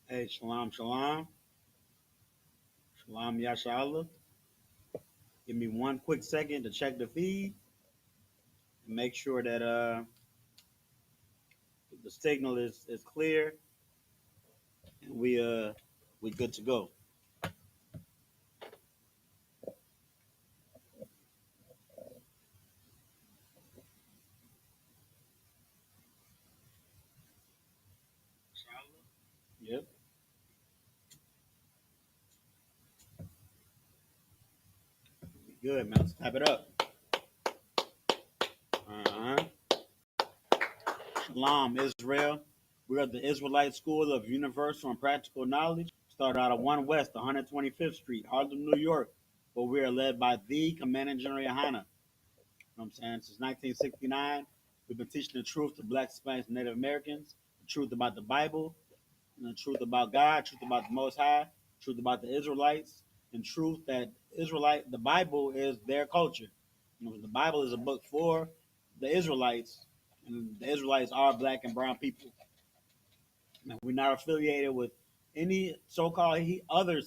Hey, shalom, shalom, shalom, yashala. Give me one quick second to check the feed and make sure that the signal is clear and we good to go. Yep, we good, man. Let's type it up. Uh-huh. Shalom, Israel. We are the Israelite School of Universal and Practical Knowledge. Started out of 1 West, 125th Street, Harlem, New York. But we are led by the Commanding General YAHANNA. You know what I'm saying? Since 1969, we've been teaching the truth to Black, Hispanics, and Native Americans, the truth about the Bible, and the truth about God, truth about the Most High, truth about the Israelites, and truth that the Bible is their culture. You know, the Bible is a book for the Israelites, and the Israelites are Black and brown people. Now, we're not affiliated with any so-called other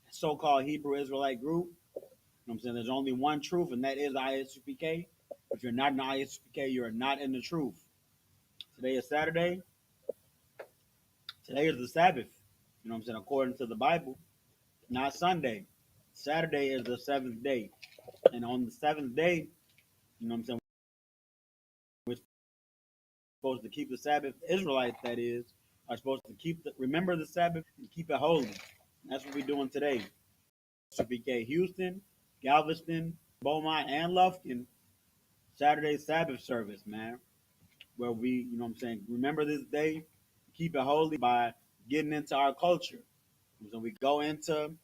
so-called Hebrew Israelite group. You know what I'm saying? There's only one truth, and that is I.S.U.P.K. If you're not in I.S.U.P.K, you're not in the truth. Today is Saturday. Today is the Sabbath. You know what I'm saying? According to the Bible, not Sunday. Saturday is the seventh day. And on the seventh day, you know what I'm saying? We're supposed to keep the Sabbath. Israelites, that is, are supposed to remember the Sabbath and keep it holy. And that's what we're doing today. SKYPE Houston, Galveston, Beaumont, and Lufkin, Saturday Sabbath service, man. Where we, you know what I'm saying, remember this day, keep it holy by getting into our culture. So we go into the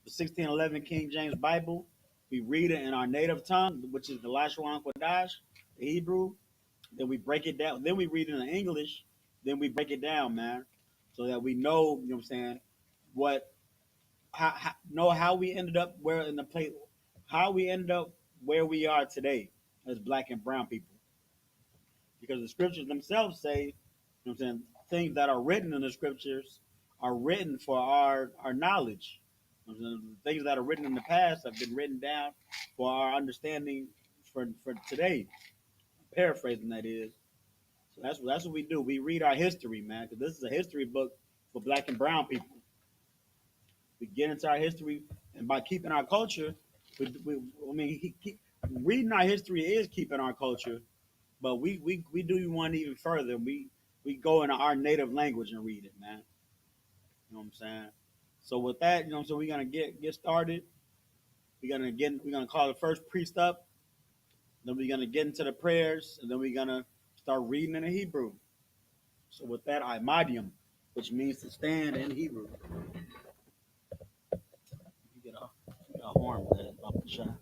1611 King James Bible. We read it in our native tongue, which is the Lashon Kodash, the Hebrew. Then we break it down. Then we read it in English. Then we break it down, man, so that we know, you know what I'm saying, what, know how we ended up where in the place, how we ended up where we are today as Black and brown people. Because the scriptures themselves say, you know what I'm saying, things that are written in the scriptures are written for our knowledge. The things that are written in the past have been written down for our understanding for today. Paraphrasing, that is. So that's what we do. We read our history, man, because this is a history book for Black and brown people. We get into our history, and by keeping our culture, reading our history is keeping our culture, but we do one even further. We go into our native language and read it, man. You know what I'm saying? So with that, you know, so we're gonna get started. We're gonna call the first priest up. Then we're gonna get into the prayers, and then we're gonna start reading in the Hebrew. So with that, I madium, which means to stand in Hebrew. You get a horn with it, up the shot.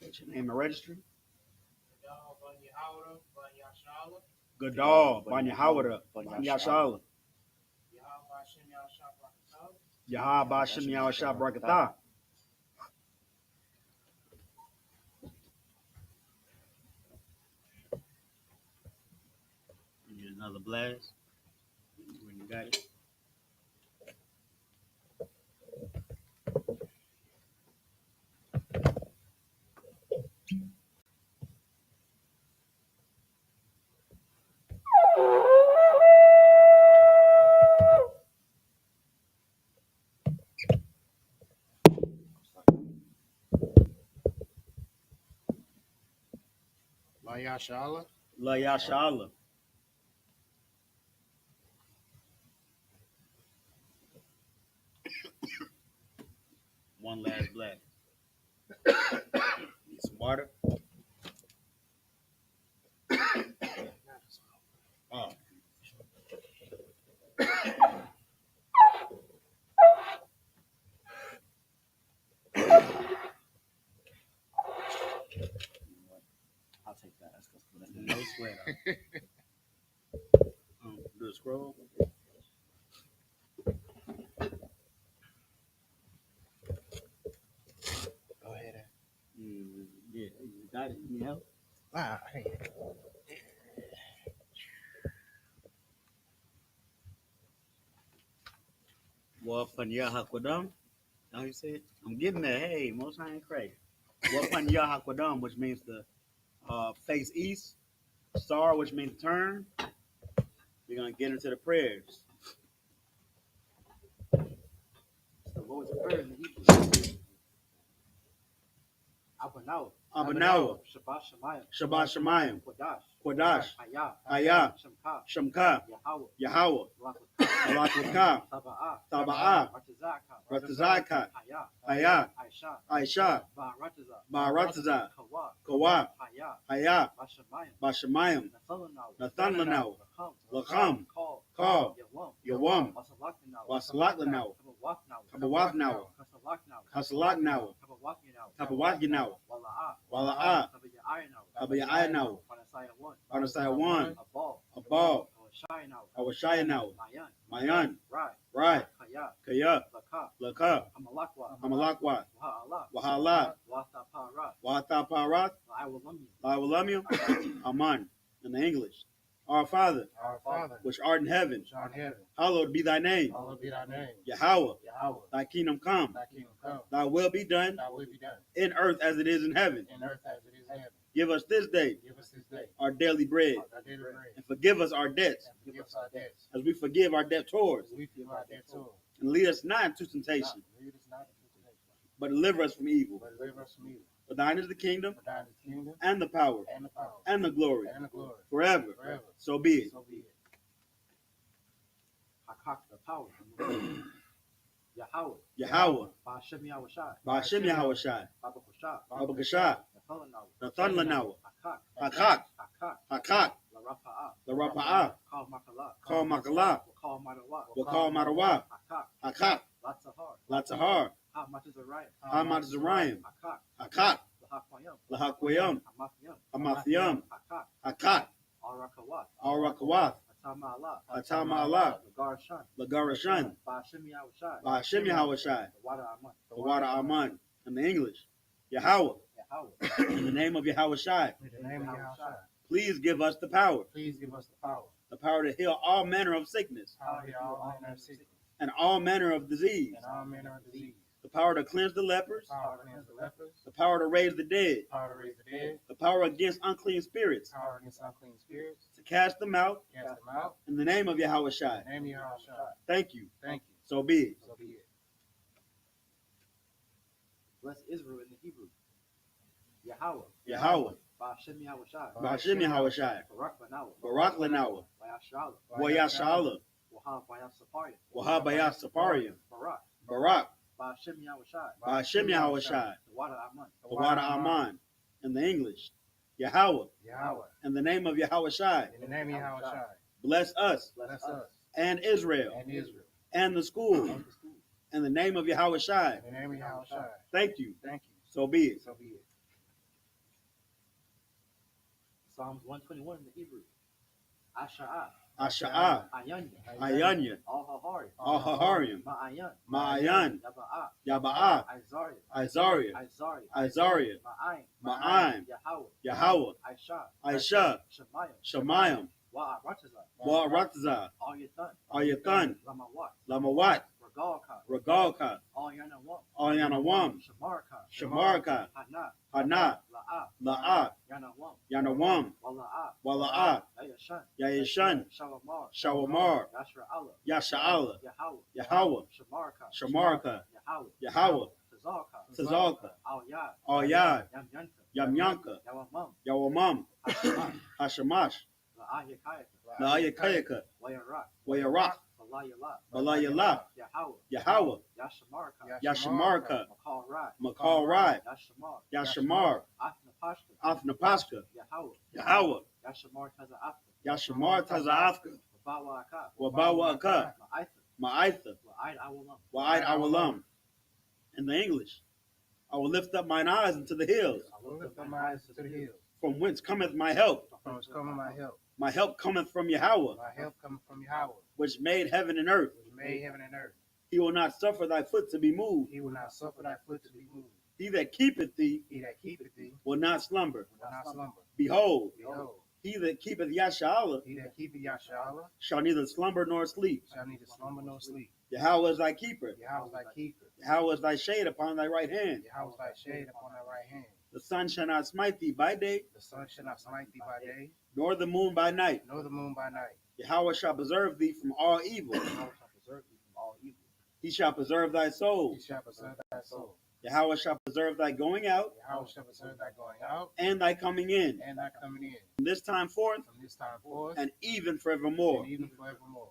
What's your name and registry? Gadal, Banya Hawara, Banya Shala. Yahab Hashem Yahshua Barakatah. You get another blast when you got it. Layashala. La Yashala. One last blast. Need some water? Oh. No sweat. Do a scroll. Go ahead. Yeah, you got it. Need help? Hey. Wapan Yahakwadam. How you say it? I'm getting there. Hey, most high ain't crazy. Wapan Yahakwadam, which means to face east. Star, which means turn. We're gonna get into the prayers. So what was the prayer in the Hebrew? Abanawa. Shabbat Shemayim. Shabbat Shemayim. Quadash. Hayah. Shamka. Yahweh. Malakaka. Taba'ah. Ratazaka. Hayah. Aisha. Ba'arataza. Kawa. Hayah. Bashamayim. Nathanlanaw. Lacham. Call. Yawam. Wasalaklanau. Kabawaknaw. Hasalaknaw. Tapawakinaw. Wala'ah. Kabayayanaw. Panasaya 1. Abal. Awashayanaw. Mayan. Right. Kaya. Laka. Amalakwa. Wahala. Wataparat. Lawalamium. Aman. In the English. Our Father, which art in heaven, hallowed be thy name. Yahweh, thy kingdom come. Thy will be done in earth as it is in heaven. Give us this day our daily bread, and forgive us our debts as we forgive our debtors. And lead us not into temptation, but deliver us from evil. For thine is the kingdom, and the power, and the glory, forever. So be it. The power. Yahweh. Ba'ashem Yahawashi. Baba Kasha. Nathanlanaw. Hakak. Hakak. Larapa'ah. Call Makala. Wakal Marawa. Hakak. Latzahar. Hamatazarayim. Hakak. Lahakwayam. Hamathiam. Hakak. Al-Rakawath. Atama'Allah. Lagarashan. Ba'ashem Yahawashi. The water Aman. In the English. Yahweh. In the name of Yahawashi. Please give us the power. The power to heal all manner of sickness. And all manner of disease. The power to cleanse the lepers. The power to raise the dead. The power against unclean spirits. To cast them out. In the name of Yahawashi. Thank you. So be it. Bless Israel in the Hebrew. Yahweh. Ba'ashem Yahawashi. Barak Lanawa. Wayashala. Wahabayas Saparia. Barak. Ba'ashem Yahawashi. The water Aman. In the English. Yahweh. In the name of Yahawashi. Bless us. And Israel. And the school. In the name of Yahawashi. Thank you. So be it. Psalms 121 in the Hebrew. Asha'ah. Ayanya. Al-Haharium. Ma'ayan. Yaba'ah. Isariah. Ma'aim. Yahweh. Aisha. Shemayim. Wa'arataza. Ayathan. Lamawat. Regalka. Alyanawam. Shamarka. Hana. La'ah. Yanawam. Wala'ah. Yayashan. Shawamar. Yasha'ala. Yahweh. Shamarka. Yahweh. Tazalka. Al-Yad. Yamyanka. Yawamam. Hashamash. La'ayakayaka. Wayarak. Balayala. Yahweh. Yashamarka. Makal Rai. Yashamar. Afnapashka. Yahweh. Yashamar Taza'afka. Wabawa'aka. Ma'aitha. Wa'id Awalam. In the English. I will lift up mine eyes into the hills. From whence cometh my help? From whence cometh my help? My help cometh from Yahweh, My help cometh from Yahweh, which made heaven and earth. which made heaven and earth. He will not suffer thy foot to be moved. He will not suffer thy foot to be moved. He that keepeth thee He that keepeth thee will not slumber. will not slumber. Behold, Behold, he that keepeth Yahshua he that keepeth Yahshua shall neither slumber nor sleep. shall neither slumber nor sleep. Yahweh is thy keeper. Yahweh is thy keeper. Yahweh is thy shade upon thy right hand. Yahweh is thy shade upon thy right hand. The sun shall not smite thee by day, The sun shall not smite thee by day, nor the moon by night. nor the moon by night. Yahweh shall preserve thee from all evil. Yahweh shall preserve thee from all evil. He shall preserve thy soul. He shall preserve thy soul. Yahweh shall preserve thy going out Yahweh shall preserve thy going out and thy coming in, and thy coming in, from this time forth from this time forth and even forevermore. and even forevermore.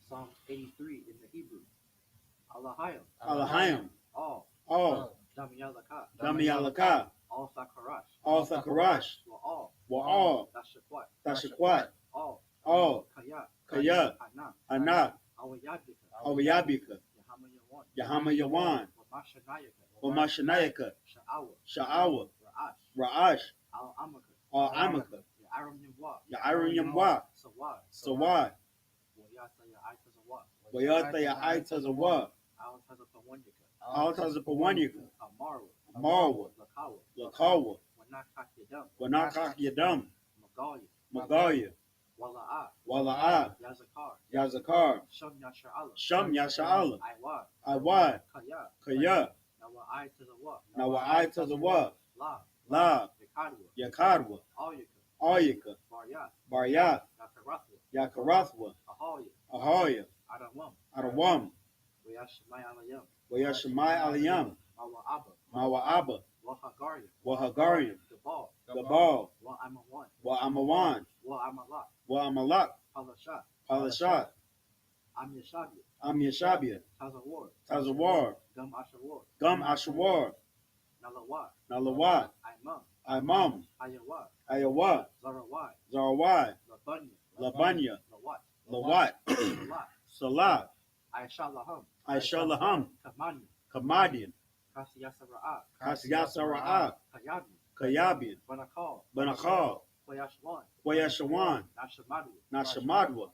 Psalm 83 in the Hebrew. Allahayim, Alahayim, all, all, Damiyalaka, Damiyalaka, all Sakarash, all Sakarash, all, Wa'al, Dashakwat, Tashakwat, all, all, Kaya, Kaya, Ana, Ana, Awayabika, Awayabika, Yahamayawan, Yahama Yawan, Wamashanayaka, Wamashanayaka, Sha'awa, Sha'awa, Ra'ash, Ra'ash, Al-Amaka, Al Amaka, Ya'aram Yamwa, Ya'arim Yamwa, Sawad, Sawad, Wayata Ya'aitazawat, Wayata Ya'aitazawa, Al-Tazapawanyaka, Al Tazapawanyaka, Amarwa, Amarwa, Lakawa, Lakawa, Wanakak Yadam, Wanakak Yadam, Magalia, Magalia, Wala'a, Wala'a, Yazakar, Yazakar, Sham Yasha'ala, Sham Yasha'ala, Iwad, Iwad, Kaya, Kaya, Nawa'ai Nawa'aitazawa, La, La, Yakadwa, Yakadwa, Alyaka, Ayaka, Baryat, Baryat, Yakarathwa, Yakarathwa, Ahaya, Ahoya, Adawam, Adawam, Wayashmai Alayam, Wayashmai Aliyam, Mawa'aba, Mawa'aba, Wahagaria, Wahagariam, Gabal, Gabal, Wa'amawan, Wa'amawan, Wa'amalak, Wa'amalak, Palashat, Palashat, Amyashabia, Amyashabia, Tazawar, Tazawar, Gum Ashawar, Gum Ashawar, Nalawat, Nalawat, Imam, Imam, Ayawat, Ayawa, Zarawai, Zarawai, Labanya, Labanya, Lawat, Lawat, Salat, Salah, Aishalaham, Aishalaham, Kamani, Kamadian, Kasiyasara'a, Kasiyasara'a, Kayabi, Kayabian, Banakal, Banakal, Koyashwan, Wayashawan, Nashamadu, Nashamadwa,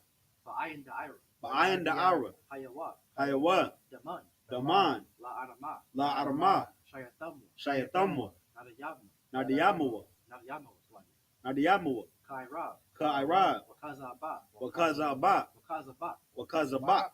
Ba'ayin Da'ira, Ba'ayan Da'ara, Hayawat, Hayawa, Daman, Daman, La Arama, La Arma, Shayatamu, Shayatamwa, Nadayabma, Nadiyamawa, Nadayamawa, Nadiyamawa, Kaira, Ka'ira, Wakazaba, Wakazaba, Wakazaba, Wakazaba,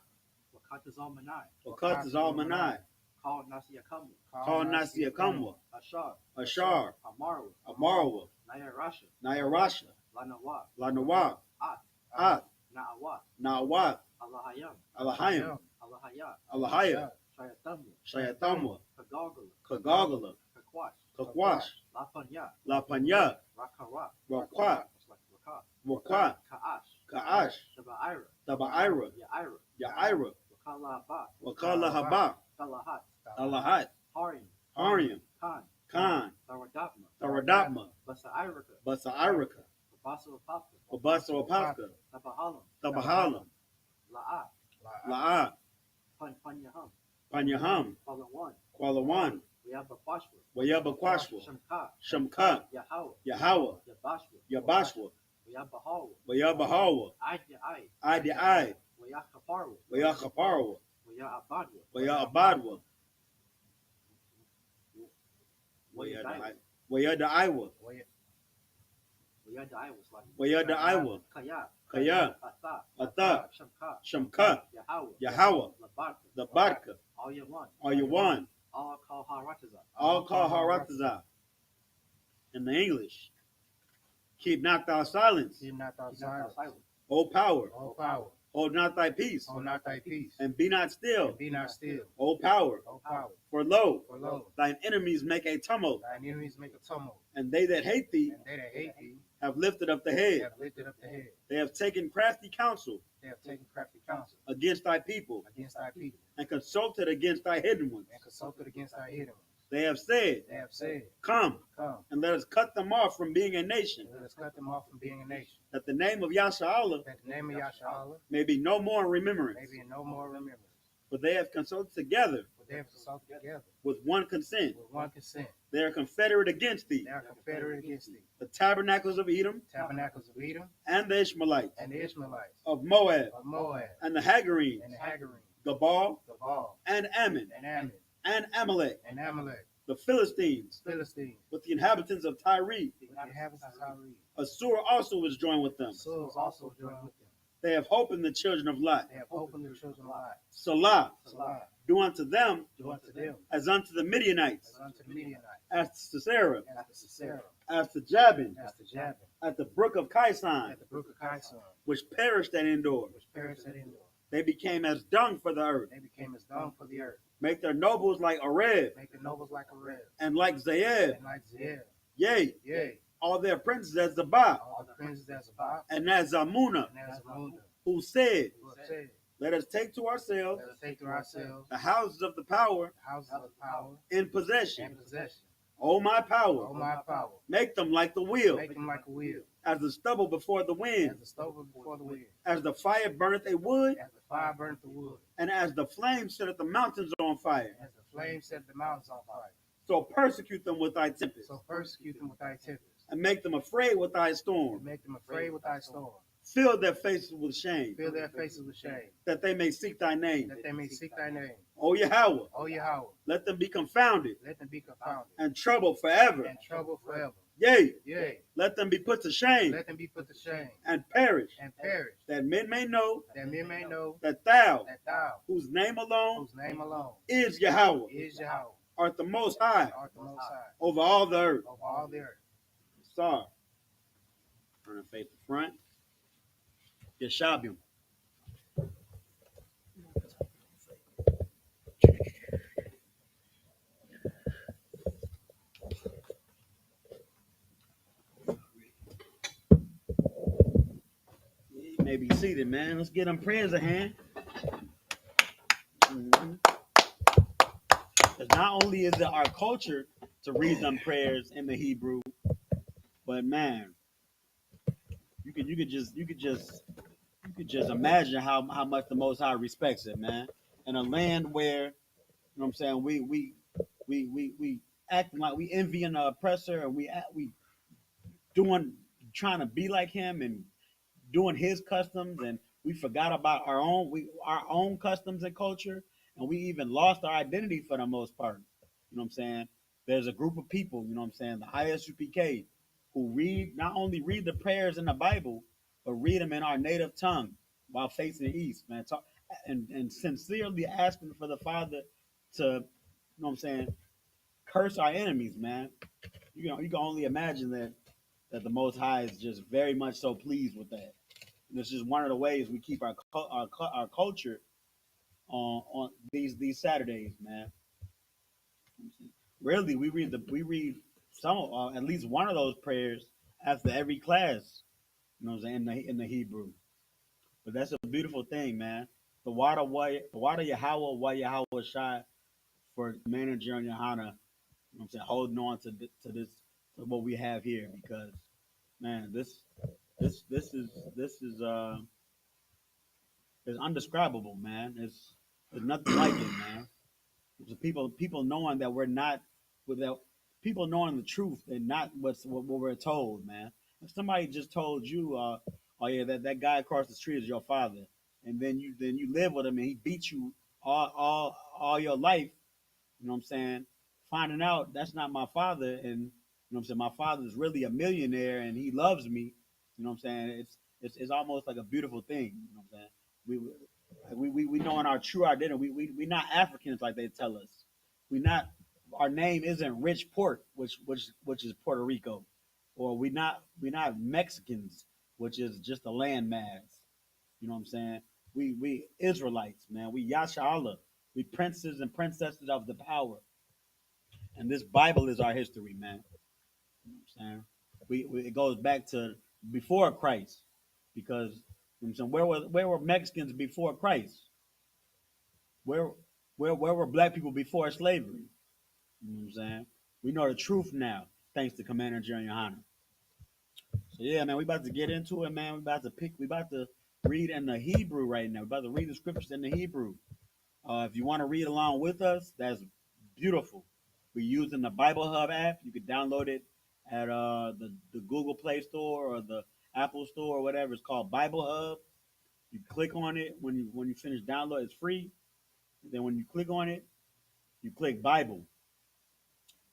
Wakatazalmanai, Wakatazalmanai, Call Nasiyakamu, Call Nasiyakamwa, Ashar, Ashar, Amaru, Amarwa, Nayarasha, Nayarasha, Lanawa, Lanawa, At, At, Na'awat, Nawat, Allahayam, Alahayim, Allahayat, Alahaya, Shayatamu, Shayatamwa, Kagagala, Kagagala, Kakwash, Kakwash, Lapanya, La Panya, Rakara, Rakwat, it's like Raka, Wakwat, Ka'ash, Ka'ash, Shaba'ira, Taba'ira, Ya'ira, Ya'ira, Wakala Ba, Wakala Haba, Kalahat, Alahat, Harim, Hariam, Khan, Khan, Tharadapma, Tharadapma, Basa'iraka, Basa'iraka, Babasa Apaka, Babasa Wapaka, Tabahalam, Tabahalam, La'at, La'a, Panyaham, Panyaham, Palawan, Qualawan, Wayabapashwa, Wayabakwashwa, Shamka, Shamka, Yahawa, Yahawa, Yabashwa, Yabashwa, Wayabahawa, Wayabahawa, Ai, Adi Ai, Wayakaparwa, Wayakaparwa, Wayabadwa, Wayabadwa, Wayadai, Wayada Iwa, Wayadai was like Wayada Iwa, Kaya, Kaya, Atha, Atha, Shamka, Shamka, Yahawa, Yahawa, Labarka, the Barka, all you want, Ayawan, all call Harataza, all call Harataza. In the English, keep not thou silence, Keep not thou Keep not thou silence. silent, O power, O power, hold not thy peace, hold not thy peace, and be not still, and be not still. O power, O power, for lo, for lo, thine enemies make a tumult, thine enemies make a tumult, and they that hate thee and they that hate thee have lifted up the head. have lifted up the head. They have taken crafty counsel They have taken crafty counsel against thy people, against thy people, and consulted against thy hidden ones. and consulted against thy hidden ones. They have said, They have said, come, come, and let us cut them off from being a nation, and let us cut them off from being a nation, that the name of Yahshua that the name of Yahshua may be no more in remembrance. may be in no more remembrance. For they have consulted together For but they have assaulted together with one consent. with one consent. They are confederate against thee, They are confederate against thee. the tabernacles of Edom, Tabernacles of Edom, and the Ishmaelites, and the Ishmaelites, of Moab, of Moab, and the Hagarenes, and the Hagarenes, Gabal, Gabal, and Ammon, and Ammon, and Amalek, and Amalek, the Philistines, Philistines, with the inhabitants of Tyre. the inhabitants of Tyre. Assur also was joined with them. So is also joined with them. They have hope in the children of Lot. They have opened the children of Lot. Salah, Salah, do unto them do unto them as unto the Midianites, as unto the Midianites, as to Sisera, as to Sisera, as to Jabin, as to Jabin, at the brook of Kison, at the brook of Kison, which perished at Endor. which perished at Endor. They became as dung for the earth. They became as dung for the earth. Make their nobles like Areb, Make the nobles like a red, and like Zaeb. and like Zeel. Yea, Yea, all their princes as Zabah, all the princes as Sabbath, and as Zamuna, and as Amunda, who said, who have said, let us take to ourselves let us take to ourselves the houses of the power the houses of power in possession. and possession. O my O power, my power, make them like the wheel, make them like a wheel, as the stubble before the as wind, the stove before the wind, as the fire burneth a wood, as the fire burneth the wood, and as the flame setteth the mountains on fire. as the flame set the mountains on fire. So persecute them with thy tempest, So persecute them with thy tempest, and make them afraid with thy and storm. make them afraid with thy storm. Fill their faces with shame, Fill their faces with shame, that they may seek thy name. that they may seek thy name. O Yahweh, O Yahweh, let them be confounded let them be confounded, and troubled forever. and troubled forever. Yea, Yea, let them be put to shame let them be put to shame, and perish, and perish, that men may know that men may know that thou, that thou, whose name alone whose name alone is Yahweh, is Yahweh, art the most high art the most high over all the earth. of all the earth. Sorry. Turn the face to front. Yeshabim. You may be seated, man. Let's get them prayers a hand. Mhm. 'Cause not only is it our culture to read them prayers in the Hebrew, but man, you could just imagine how much the Most High respects it, man. In a land where, you know what I'm saying, we acting like we envying the oppressor, and we trying to be like him and doing his customs, and we forgot about our own customs and culture, and we even lost our identity for the most part. You know what I'm saying? There's a group of people, you know what I'm saying, the I.S.U.P.K, who not only read the prayers in the Bible, but read them in our native tongue while facing the east, man. And sincerely asking for the Father to, you know what I'm saying, curse our enemies, man. You can only imagine that the Most High is just very much so pleased with that. And it's just one of the ways we keep our culture on these Saturdays, man. Really, we read some at least one of those prayers after every class. You know what I'm saying, in the Hebrew. But that's a beautiful thing, man. The water Yahweh, why Yahweh Shai for manager and YAHANNA. You know what I'm saying, holding on to this, to what we have here, because man, this is undescribable, man. There's nothing like it, man. It's people knowing that we're not, without people knowing the truth and not what we're told, man. If somebody just told you, oh yeah, that guy across the street is your father, and then you live with him and he beats you all your life, you know what I'm saying? Finding out that's not my father, and you know what I'm saying, my father is really a millionaire and he loves me, you know what I'm saying? It's almost like a beautiful thing, you know what I'm saying? We know in our true identity, we not Africans like they tell us. We not, our name isn't Rich Port, which is Puerto Rico, or we not Mexicans, which is just a landmass. You know what I'm saying? We Israelites, man. We Yasha, we princes and princesses of the power, and this Bible is our history, man. You know what I'm saying? It goes back to before Christ, because you know what I'm saying, where were Mexicans before Christ? Where were black people before slavery? You know what I'm saying? We know the truth now, thanks to Commander General YAHANNA. So yeah, man, we about to get into it, man. We about to read in the Hebrew right now. We're about to read the scriptures in the Hebrew. If you want to read along with us, that's beautiful. We're using the Bible Hub app. You can download it at the Google Play Store or the Apple Store or whatever. It's called Bible Hub. You click on it when you finish download. It's free. And then when you click on it, you click Bible,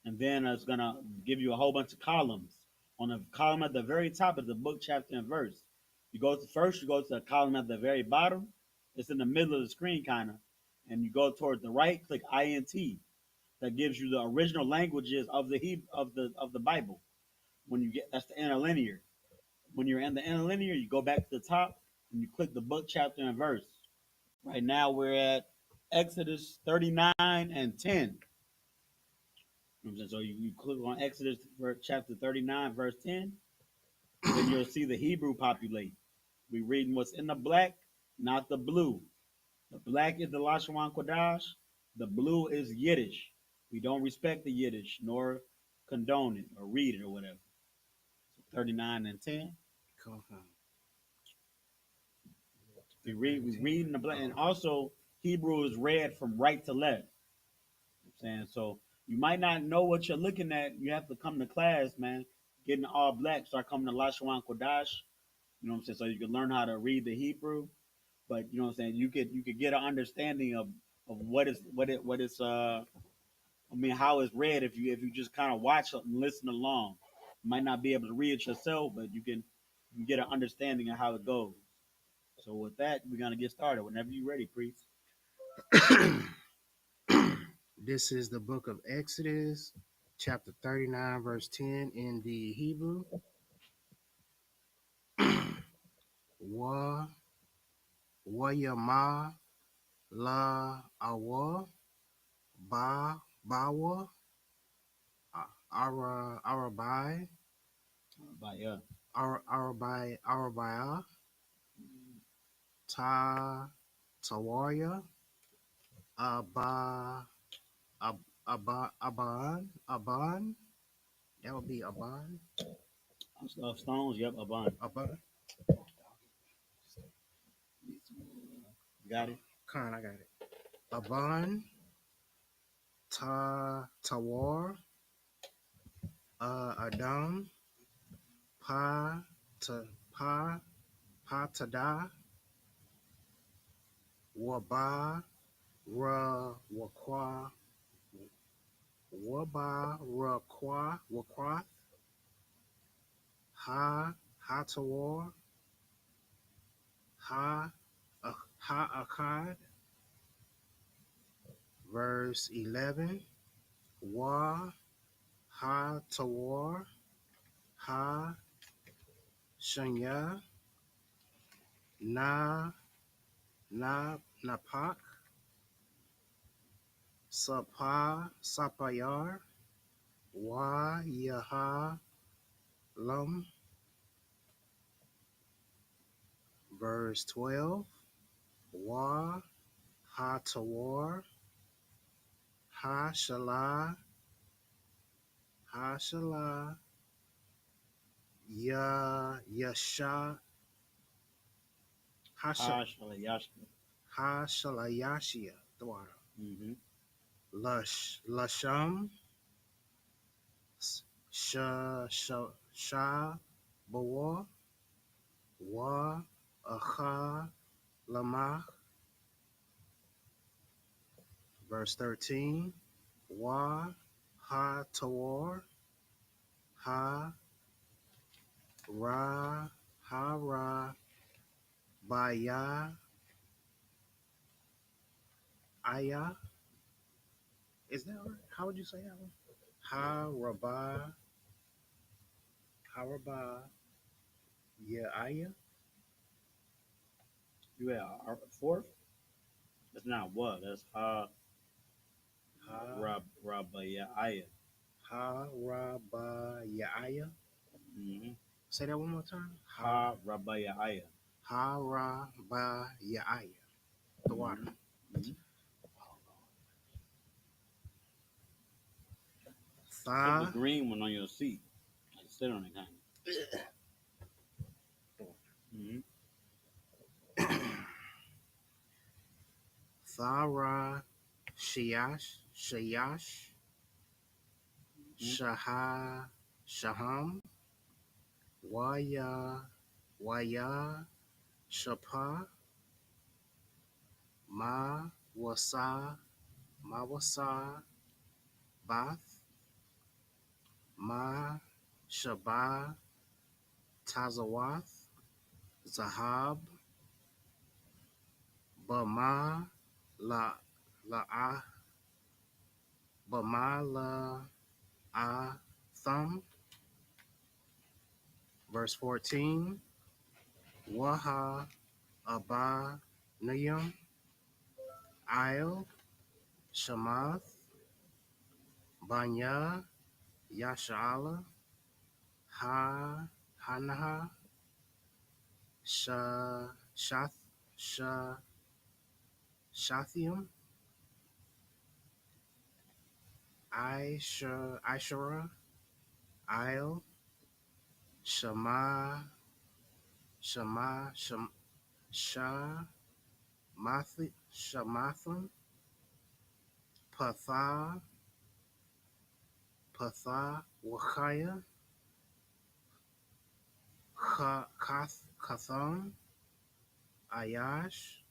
and then it's gonna give you a whole bunch of columns. On the column at the very top is the book, chapter, and verse. You go to first, you go to the column at the very bottom. It's in the middle of the screen, kind of, and you go toward the right. Click INT. That gives you the original languages of the Bible. When you get that's the interlinear. When you're in the interlinear, you go back to the top and you click the book, chapter, and verse. Right now we're at Exodus 39 and 10. So you click on Exodus chapter 39, verse 10, then you'll see the Hebrew populate. We reading what's in the black, not the blue. The black is the Lashon Kodash. The blue is Yiddish. We don't respect the Yiddish nor condone it or read it or whatever. So 39 and 10. We read in the black, and also Hebrew is read from right to left. You know what I'm saying, so you might not know what you're looking at. You have to come to class, man. Getting all black, start coming to Lashon Kodash. You know what I'm saying, so you can learn how to read the Hebrew. But you know what I'm saying, you could get an understanding of how it's read if you just kind of watch it and listen along. You might not be able to read it yourself, but you can get an understanding of how it goes. So with that, we're gonna get started. Whenever you're ready, priest. This is the book of Exodus, chapter 39, verse 10 in the Hebrew. Wayama la awa bawa arabai But yeah, arabaya tawarya aba aban. That would be aban. stones. Yep, a bun. Aban. Got it. I got it. Aban tawar Adam pa tada waba wakwa hatawar akad. Verse 11. Tawar ha shanya napak sapayar yahalam. Verse 12. Tawar ha shala yasha ha shalayashia dwara. Lasham bawa wa akha lamach. Verse 13. Ha tawar ha ra baya aya. Is that right? How would you say that one? Ha rabba ya aya. You had a fourth? That's not what. That's Rabayaya. Ha rabba ya aya. Say that one more time. Rabayaya. Ha rabba ya aya. The water. Put the green one on your seat. Like sit on it, kind of. Thara, Shayash, Shaham, Waya, Shapa, Wasa, Mawasa, Bath, Shaba, Tazawath, Zahab, Bama, La, Bama, Thumb. Verse 14, Waha, Abba, Nayam, Il, Shamath, Banya, Yashala, Hanaha, Shath, Shathium, Ishara, Il, Shama, Shamatham, Patha, Wachaya, Kathon, Ayash,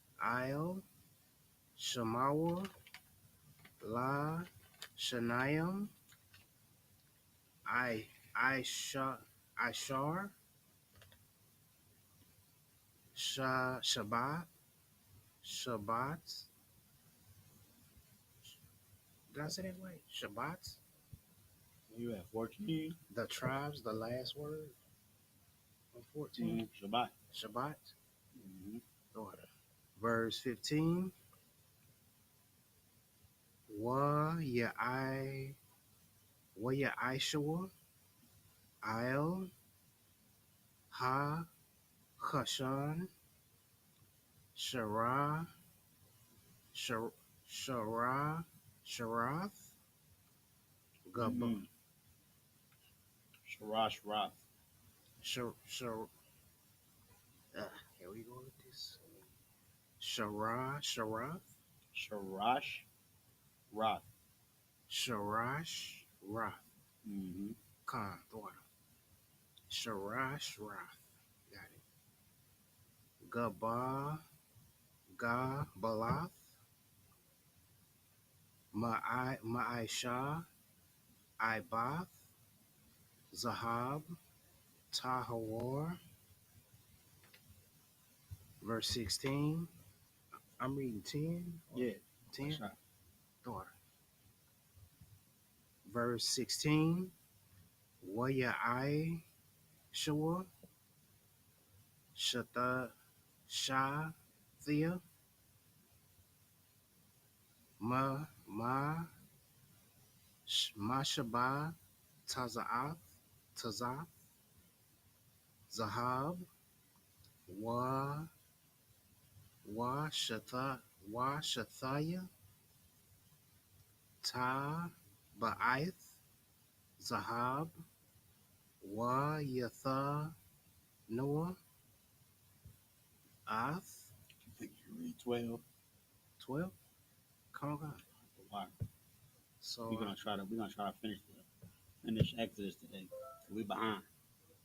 Il, Shamawa, La, Shanayam, Ishar, Shabbat. Did I say that right? Shabbat. You at 14? The tribes, the last word on 14. Shabbat. Shabbat. Mm-hmm. Order. Verse 15. Ya Ishua, Il, Ha, Chashan, Shara, Sharath, Gaba, Sharash Roth. Shar, here we go with this. Sharath, Sharash Roth. Sharash, Roth. Mm-hmm. Khan, order. Sharash, Roth. Got it. Balath, Ma'aisha, Ibath, Zahab, Tahawar. Verse 16. I'm reading 10. Yeah. 10. Right. Daughter. Verse 16. Waya Shua, Shata, Thea, Mashaba, Tazath, Zahab, Wa, Shathaya, Ba'ith, Zahab, Noah, Ath, I think you read 12. 12. Come on. Wow. So We're gonna try to finish Exodus today. We behind.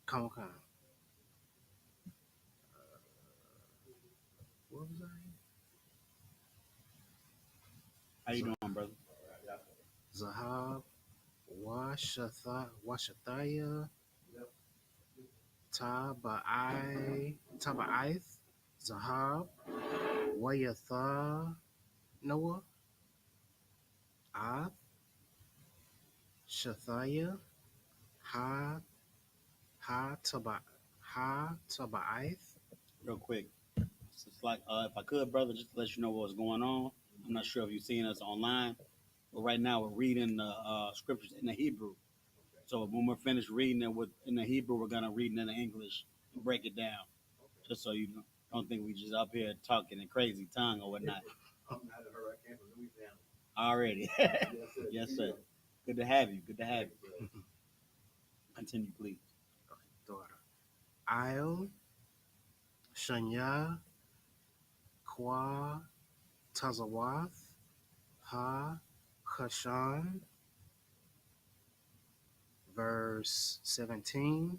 come on. What was I? How you doing, brother? Zahab, Washathaya, Taba'ith, Zahab, Wayatha, Noah, Ath, Shathaya, Taba'ith. Real quick. It's like if I could, brother, just to let you know what's going on. I'm not sure if you've seen us online, but right now we're reading the scriptures in the Hebrew. So when we're finished reading it in the Hebrew, we're gonna read it in the English and break it down, just so you don't think we just up here talking in crazy tongue or whatnot. I'm not a hurry. I came from Louisiana. Already. Yes, sir. Good to have you. Good to have you. Continue, please. Daughter. Il, Shanya, Kwa, Tazawath, Ha Kashan, verse 17,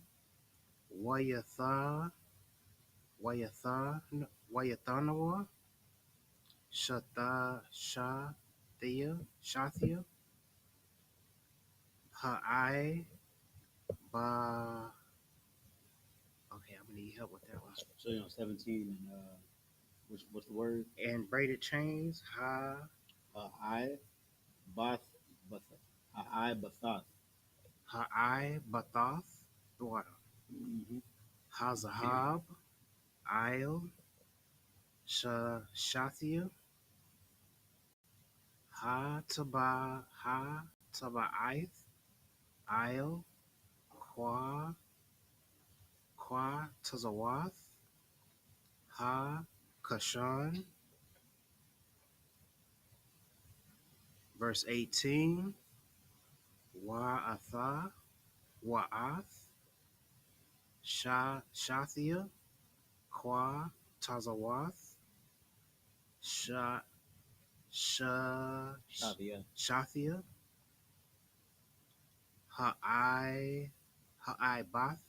Wayatha, Wayatha, Wayathanawa, Shata, Shathia, Ha'ai, Ba. Okay, I'm gonna need help with that one. So 17 and what's the word? And braided chains, I bath bath I bathath. Ha'ai, Bathath, daughter, Mm-hmm. Hazahab, Isle, Shathia, Ha Taba'ith, Isle, Kwa Tazawath, Ha Kashan, verse 18, Wa'atha, Wa'ath, Shathia, Kwa Tazawath, Sha, Sha, Shavia. Shathia, Ha'ai I bathath.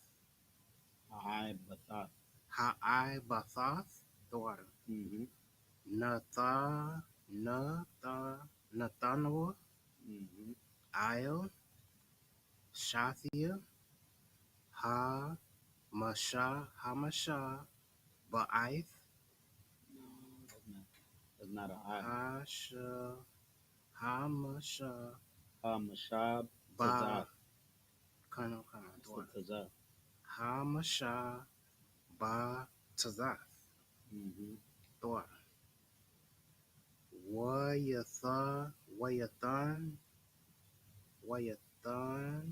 Bathath, daughter, Mm-hmm. Nathanawa, Mm-hmm. Isle, Shathia, Hamasha, Ba'ith, No, that's not a I. Hasha, Hamasha, Mashab Ba, Tazath. Kana, It's the daughter, Tazath. Hamasha, Ba, Tazath, Mm-hmm. daughter, Wayathan, Wayathan, Wayathan,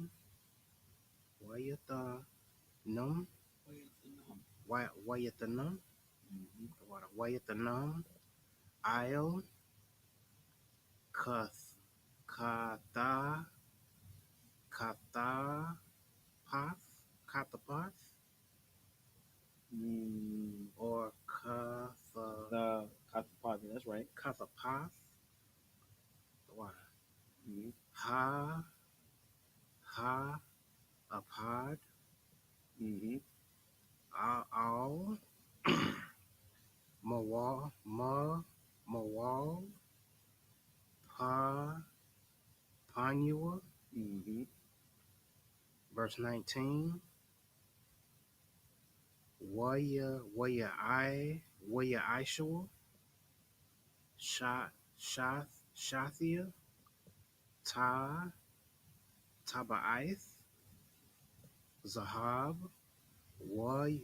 Num, Wayathanum, Mm-hmm. daughter, Wayathanum, Isle, Kath, Katha, Kathapath, Kathapath, Mm, or the Katapati, that's right. Kathapath, daughter, Mm-hmm. Ha, Apad, Mm-hmm. Al, Mawal, Panua, Mm-hmm. verse 19, Waya Ishua, Shathia, Taba'ith, Zahab, Waya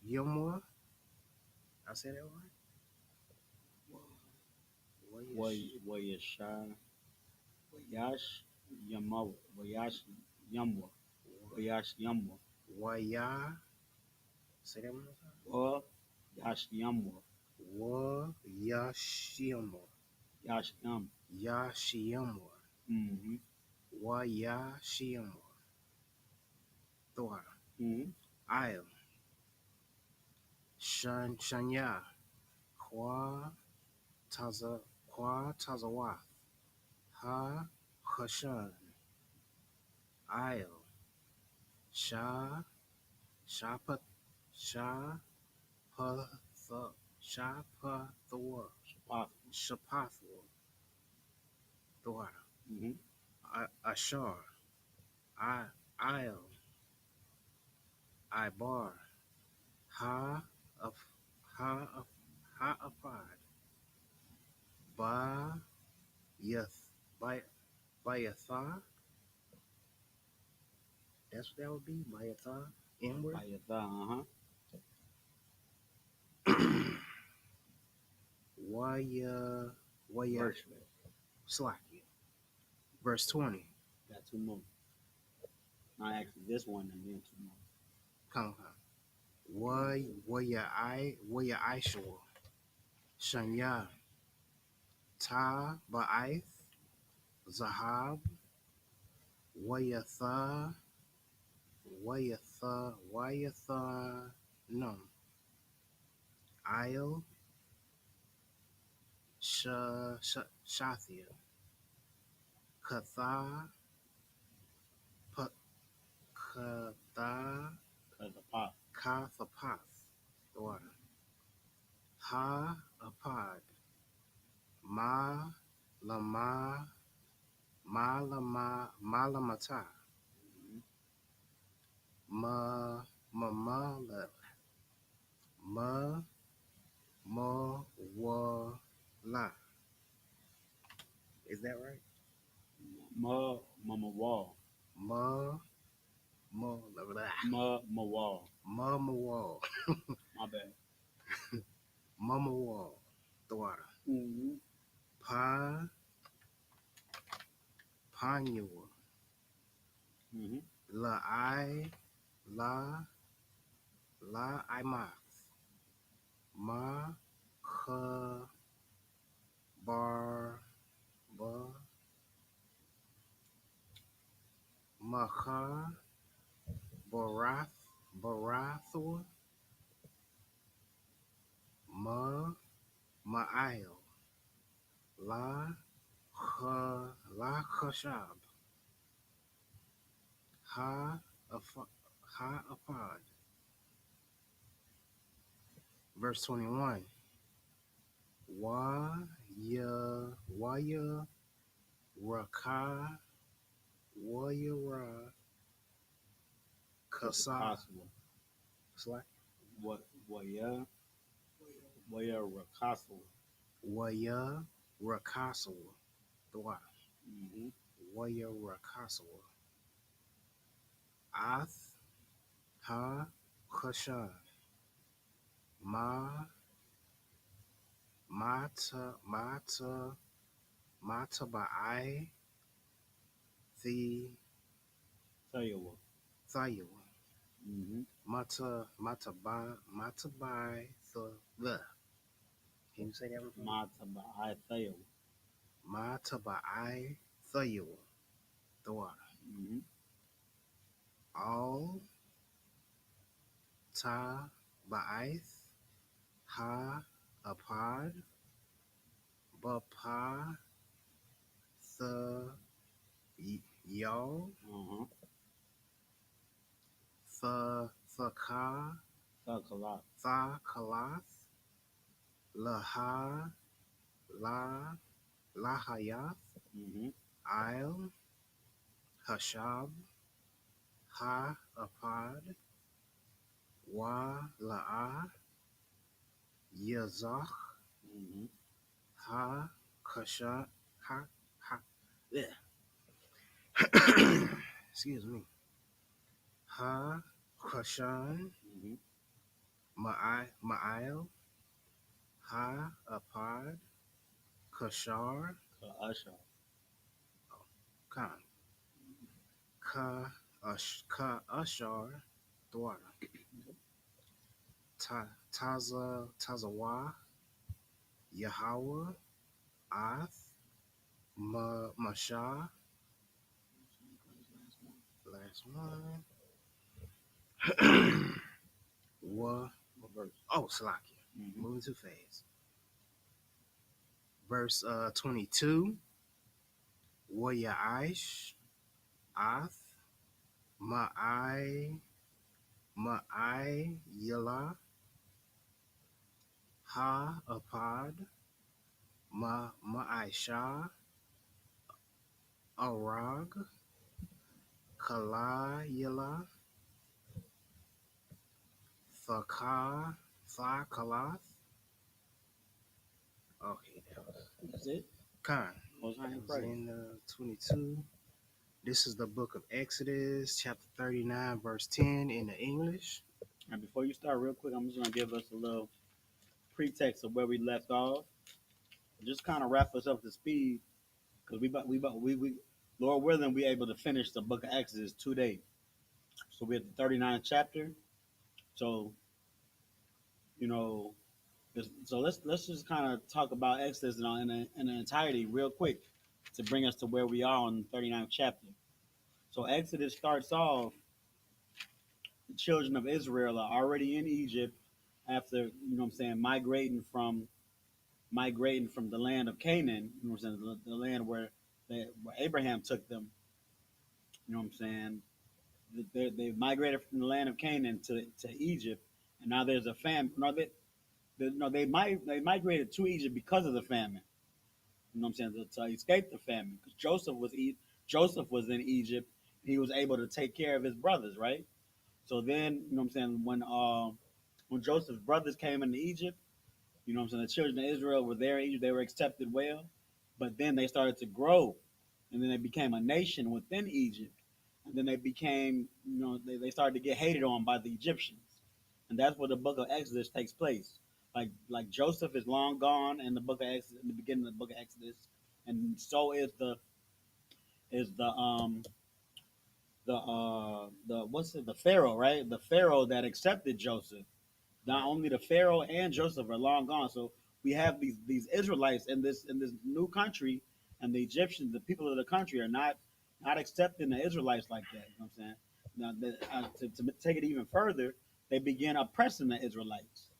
Yumwa. I said that right? Wayasha Wayash Yamawa. Wayash Yamwa. Wayash Yamwa. Waya, say that one more time. Or Yash Yamwa. Yashiyamwa. Yash Yam. Yashiyamwa. Mm-hmm. Wayashiyamwa. Daughter. Mm-hmm. Isle. Shanya. Kwa Tazawath. Ha Hashan. Isle. Shah Shapa Shapatha Shapathwa. Shapath. Shapathwa. Daughter. Mm-hmm. Ashar. Isle. Ibar. Ha of Ha apad. Ba Yath Bayatha. That's what that would be. Bayatha. Inward. Uh-huh. Waya Verse. Slaki. Verse 20. Got two more. Not actually this one and then two more. Come. Waya Ishua. Shanya. Ta Ba'ith. Zahab. Wayatha. Wayatha. No. Il, Shathia, Katha, Katha, Kazapat. Kathapath, the water. Ha Apad, Ma Lama, Malamata, Mamala, Wala. Is that right? Mama wall. Ma, Mama wall. Mama Wall, My bad. Mama Wall, the water. Mm-hmm. Panua, Mm-hmm. La Imath, Ma Ka Bar Ba Maha Barathor, Ma'il, La Khashab, Ha Apad. Verse 21. Waya Raka Waya If Kasa. possible. It's like Waya Rakasu. Waya Rakasawa. The water. Mm-hmm. Waya Rakasawa. Ath Ha Khashan. Ma Mata Ba'ai the Tayawa. Thayawa. Mm-hmm. Mata Bai the. Can you say that one? Mataba I Tayawa. Mata Ba'ai Thayawa. The water. Mm-hmm. All Ta Ba'aith Ha Apad Bapa the Y'all Uh-huh. the Ka Thakalat. Tha Kalath Laha La Lahayath Mm-hmm. Il Hashab Ha Apad Wa La'a Yazach Mm-hmm. Ha Kasha Ha Ha yeah. Excuse me. Ha Kashan Mm-hmm. Ma'il Ha Apad Kashar Ka'asha. Khan Ka Ashar Dwara Tazawa Yahweh Ath Masha last one Wa What verse? Slakia. Mm-hmm. Moving too fast. Verse 22 Waya Aish Ath Ma'ai Yala Ha Apad Ma'aisha Arag Kala Yala Tha Kalath. Okay, that was That's it. Khan. Most High That in was praise. in 22. This is the book of Exodus, chapter 39, verse 10 in the English. And before you start, real quick, I'm just gonna give us a little pretext of where we left off. Just kind of wrap us up to speed, because we Lord willing, we able to finish the book of Exodus today. So we're at the 39th chapter. So you know, so let's just kind of talk about Exodus in the entirety real quick to bring us to where we are on the 39th chapter. So Exodus starts off, the children of Israel are already in Egypt, after, migrating from the land of Canaan, the land where Abraham took them, you know what I'm saying? They migrated from the land of Canaan to Egypt, and now there's a famine. No, they migrated to Egypt because of the famine. You know what I'm saying? To escape the famine, because Joseph was in Egypt. He was able to take care of his brothers, right? So then, you know what I'm saying, when Joseph's brothers came into Egypt, you know what I'm saying, the children of Israel were there in Egypt, they were accepted well, but then they started to grow, and then they became a nation within Egypt, and then they became, they started to get hated on by the Egyptians, and that's where the book of Exodus takes place. Like Joseph is long gone in the book of Exodus, in the beginning of the book of Exodus, and so is the what's it, the Pharaoh, right? The Pharaoh that accepted Joseph. Not only the Pharaoh and Joseph are long gone, so we have these Israelites in this new country, and the Egyptians, the people of the country, are not accepting the Israelites like that. You know what I'm saying? Now, to take it even further, they begin oppressing the Israelites.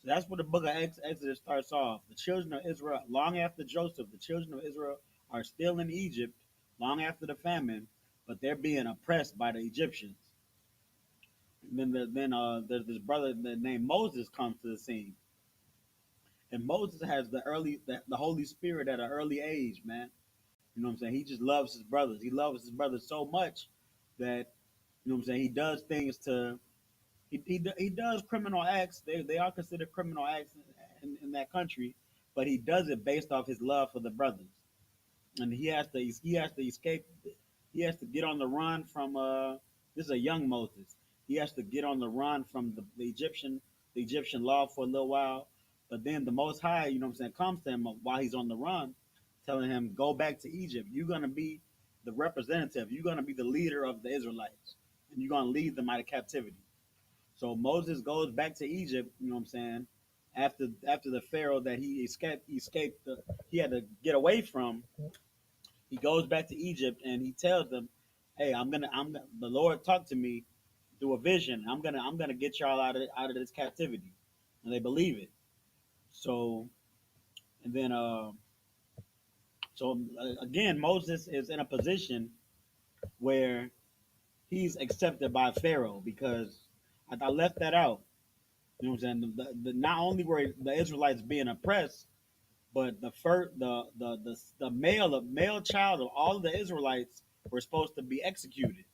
So that's where the book of Exodus starts off. The children of Israel, long after Joseph, the children of Israel are still in Egypt, long after the famine, but they're being oppressed by the Egyptians. And then there's this brother named Moses comes to the scene, and Moses has the Holy Spirit at an early age, man. You know what I'm saying? He just loves his brothers. He loves his brothers so much that, you know what I'm saying, he does things to he does criminal acts. They are considered criminal acts in that country, but he does it based off his love for the brothers, and he has to escape. He has to get on the run from this is a young Moses. He has to get on the run from the Egyptian law for a little while, but then the Most High, you know what I'm saying, comes to him while he's on the run, telling him, go back to Egypt. You're gonna be the representative. You're gonna be the leader of the Israelites, and you're gonna lead them out of captivity. So Moses goes back to Egypt, you know what I'm saying, after the Pharaoh that he had to get away from. He goes back to Egypt and he tells them, "Hey, the Lord talked to me through a vision. I'm gonna get y'all out of this captivity," and they believe it. So and then again, Moses is in a position where he's accepted by Pharaoh because I left that out. You know what I'm saying? Not only were the Israelites being oppressed, but the first the male child of all of the Israelites were supposed to be executed.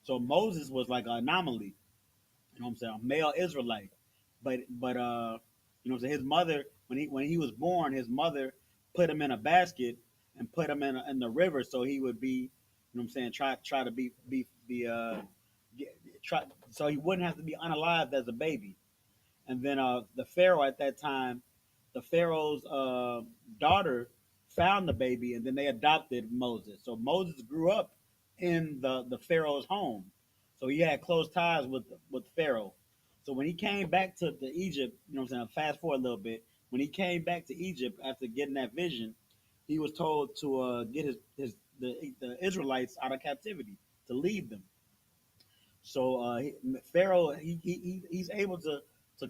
So Moses was like an anomaly. You know what I'm saying? A male Israelite. But you know what I'm saying, his mother, when he was born, his mother put him in a basket and put him in the river so he would be, you know what I'm saying, try to be try so he wouldn't have to be unalived as a baby. And then the Pharaoh at that time, the Pharaoh's daughter found the baby, and then they adopted Moses. So Moses grew up in the Pharaoh's home, so he had close ties with Pharaoh. So when he came back to Egypt, you know what I'm saying. Fast forward a little bit. When he came back to Egypt after getting that vision, he was told to get the Israelites out of captivity, to lead them. So Pharaoh, he's able to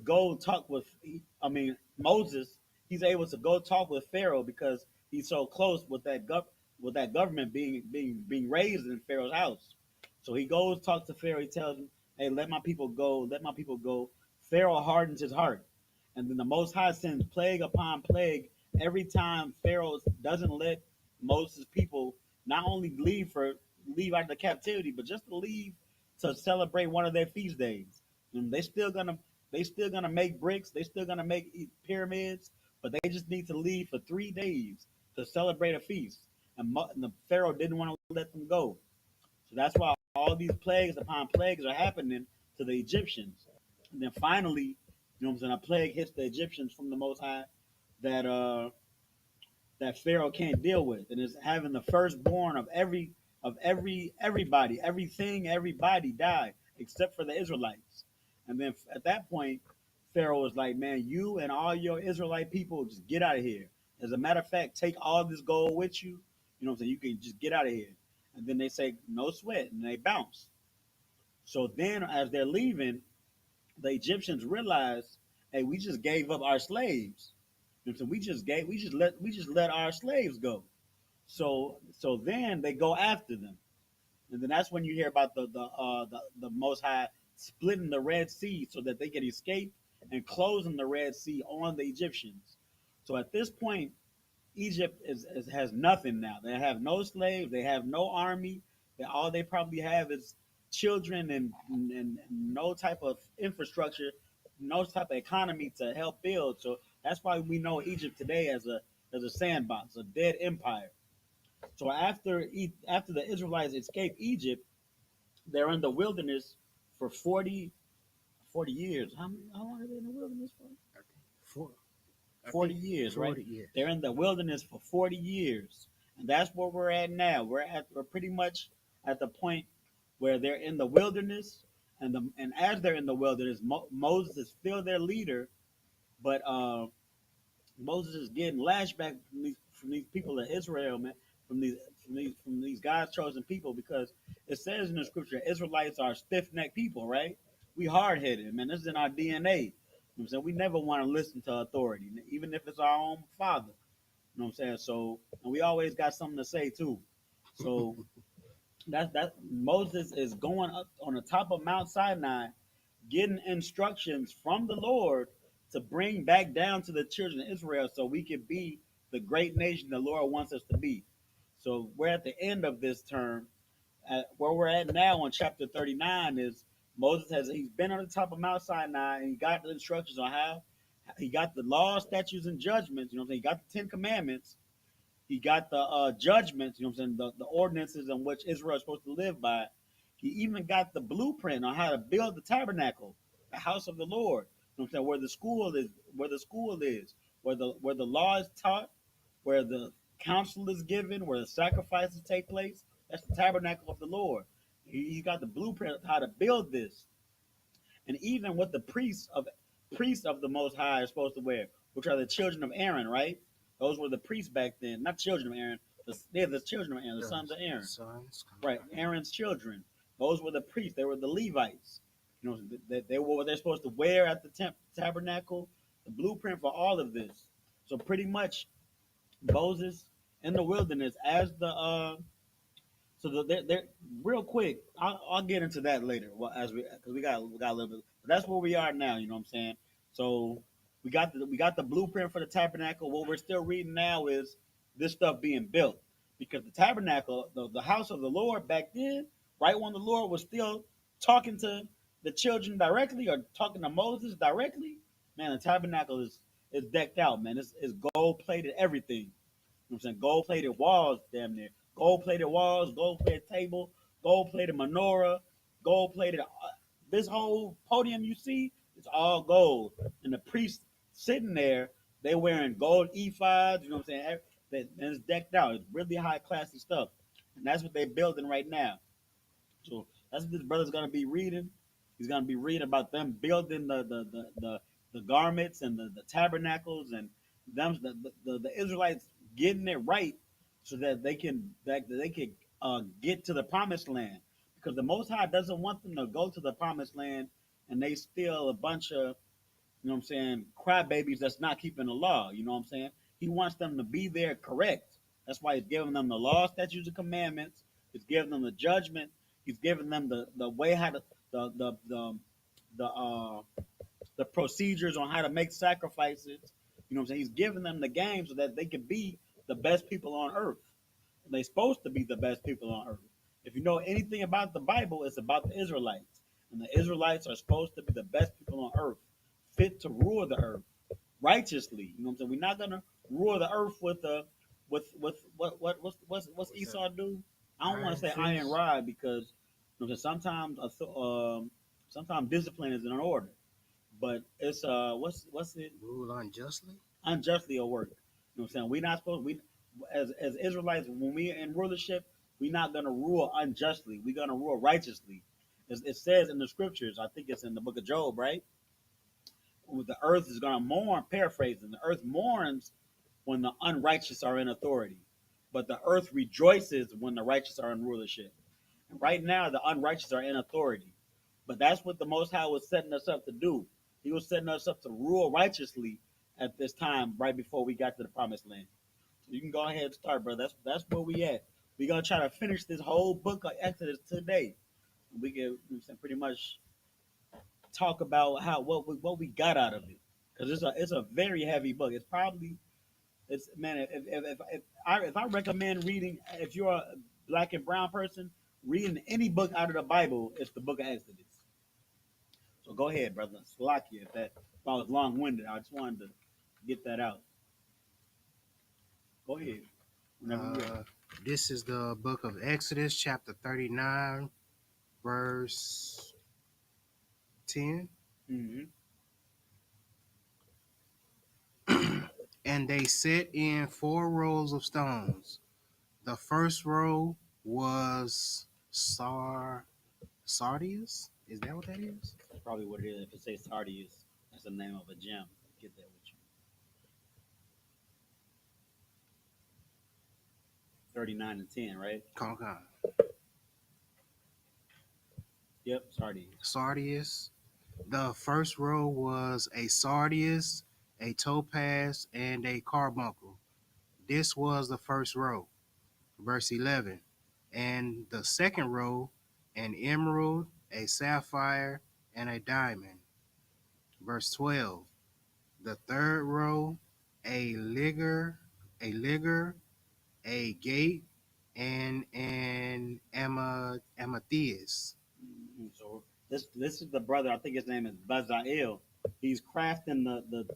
go talk with. I mean Moses, he's able to go talk with Pharaoh because he's so close with that government being raised in Pharaoh's house. So he goes talk to Pharaoh. He tells him, "Hey, let my people go. Let my people go." Pharaoh hardens his heart, and then the Most High sends plague upon plague every time Pharaoh doesn't let Moses' people not only leave out of the captivity, but just to leave to celebrate one of their feast days. And they still gonna make bricks. They still gonna make pyramids, but they just need to leave for 3 days to celebrate a feast. And the Pharaoh didn't want to let them go, so that's why all these plagues upon plagues are happening to the Egyptians. And then finally, you know what I'm saying, a plague hits the Egyptians from the Most High that that Pharaoh can't deal with, and is having the firstborn of everybody, everything, everybody die except for the Israelites. And then at that point, Pharaoh was like, "Man, you and all your Israelite people just get out of here. As a matter of fact, take all this gold with you. You know what I'm saying? You can just get out of here." And then they say, "No sweat," and they bounce. So then, as they're leaving, the Egyptians realize hey, we just gave up our slaves. And so we just let our slaves go. So then they go after them. And then that's when you hear about the Most High splitting the Red Sea so that they can escape and closing the Red Sea on the Egyptians. So at this point, Egypt has nothing now. They have no slaves. They have no army. All they probably have is children and no type of infrastructure, no type of economy to help build. So that's why we know Egypt today as a sandbox, a dead empire. So after the Israelites escape Egypt, they're in the wilderness for 40 years. How long are they in the wilderness for? For, I 40 think years, right? 40 years. They're in the wilderness for 40 years. And that's where we're at now. We're pretty much at the point where they're in the wilderness, and as they're in the wilderness, Moses is still their leader, but Moses is getting lashback from these people of Israel, man, from these God's chosen people, because it says in the scripture, Israelites are stiff necked people, right? We hard headed, man. This is in our DNA. You know what I'm saying? We never want to listen to authority, even if it's our own father. You know what I'm saying? So, and we always got something to say too. So that Moses is going up on the top of Mount Sinai, getting instructions from the Lord to bring back down to the children of Israel so we can be the great nation the Lord wants us to be. So we're at the end of this term. Where we're at now on chapter 39 is he's been on the top of Mount Sinai and he got the instructions on how he got the laws, statutes, and judgments. You know what I'm saying? He got the 10 Commandments. He got the judgments, you know what I'm saying, the ordinances in which Israel is supposed to live by. He even got the blueprint on how to build the tabernacle, the house of the Lord. You know what I'm saying, where the law is taught, where the counsel is given, where the sacrifices take place. That's the tabernacle of the Lord. He got the blueprint of how to build this, and even what the priests of the Most High are supposed to wear, which are the children of Aaron, right? Those were the priests back then, not children of Aaron. They're the children of Aaron, the sons of Aaron, Sons. right? Aaron's children. Those were the priests. They were the Levites. You know, they were what they're supposed to wear at the tabernacle. The blueprint for all of this. So pretty much, Moses in the wilderness as the so they're real quick. I'll get into that later. Well, as because we got a little bit. But that's where we are now. You know what I'm saying? So we got the blueprint for the tabernacle. What we're still reading now is this stuff being built, because the tabernacle, the house of the Lord back then, right when the Lord was still talking to the children directly or talking to Moses directly, man, the tabernacle is decked out, man. It's gold plated everything. You know what I'm saying? Gold plated walls, damn near. Gold plated walls, gold plated table, gold plated menorah, gold plated. This whole podium you see, it's all gold. And the priests sitting there, they wearing gold ephods, you know what I'm saying? And it's decked out. It's really high classy stuff. And that's what they're building right now. So that's what this brother's gonna be reading. He's gonna be reading about them building the garments and the tabernacles, and them the Israelites getting it right so that they can get to the promised land, because the Most High doesn't want them to go to the promised land and they still a bunch of, you know what I'm saying, crybabies that's not keeping the law. You know what I'm saying? He wants them to be there correct. That's why he's giving them the law, statutes, and commandments. He's giving them the judgment. He's giving them the way how to the uh the procedures on how to make sacrifices. You know what I'm saying? He's giving them the game so that they can be the best people on earth. They're supposed to be the best people on earth. If you know anything about the Bible, it's about the Israelites. And the Israelites are supposed to be the best people on earth, fit to rule the earth righteously. You know what I'm saying? We're not gonna rule the earth with what's Esau do? I don't want to say iron rod, because you know, sometimes discipline is in order, but it's what's it? Rule unjustly. Unjustly or work. You know what I'm saying? We're not supposed we as Israelites, when we in rulership, we're not gonna rule unjustly. We're gonna rule righteously. It says in the scriptures, I think it's in the book of Job, right? The earth is gonna mourn, paraphrasing, the earth mourns when the unrighteous are in authority, but the earth rejoices when the righteous are in rulership. And right now, the unrighteous are in authority, but that's what the Most High was setting us up to do. He was setting us up to rule righteously at this time, right before we got to the promised land. So you can go ahead and start, bro. That's where we at. We're gonna try to finish this whole book of Exodus today. We can pretty much talk about how what we got out of it, because it's a very heavy book. It's probably it's man. If I recommend reading, if you're a black and brown person, reading any book out of the Bible, it's the book of Exodus. So go ahead, brother. Salakia, if I was long winded, I just wanted to get that out. Go ahead. Whenever you're ready. Uh, this is the book of Exodus, chapter 39, verse 10. Mm-hmm. And they set in 4 rows of stones. The first row was sardius. Is that what that is? That's probably what it is. If it says Sardius, that's the name of a gem. Get that with you. 39 and 10, right? Come on. Yep, Sardius. Sardius. The first row was a sardius, a topaz, and a carbuncle. This was the first row. Verse 11. And the second row, an emerald, a sapphire, and a diamond. Verse 12. The third row, a ligure, a gate, and an amethyst. So this is the brother. I think his name is Bazael. He's crafting the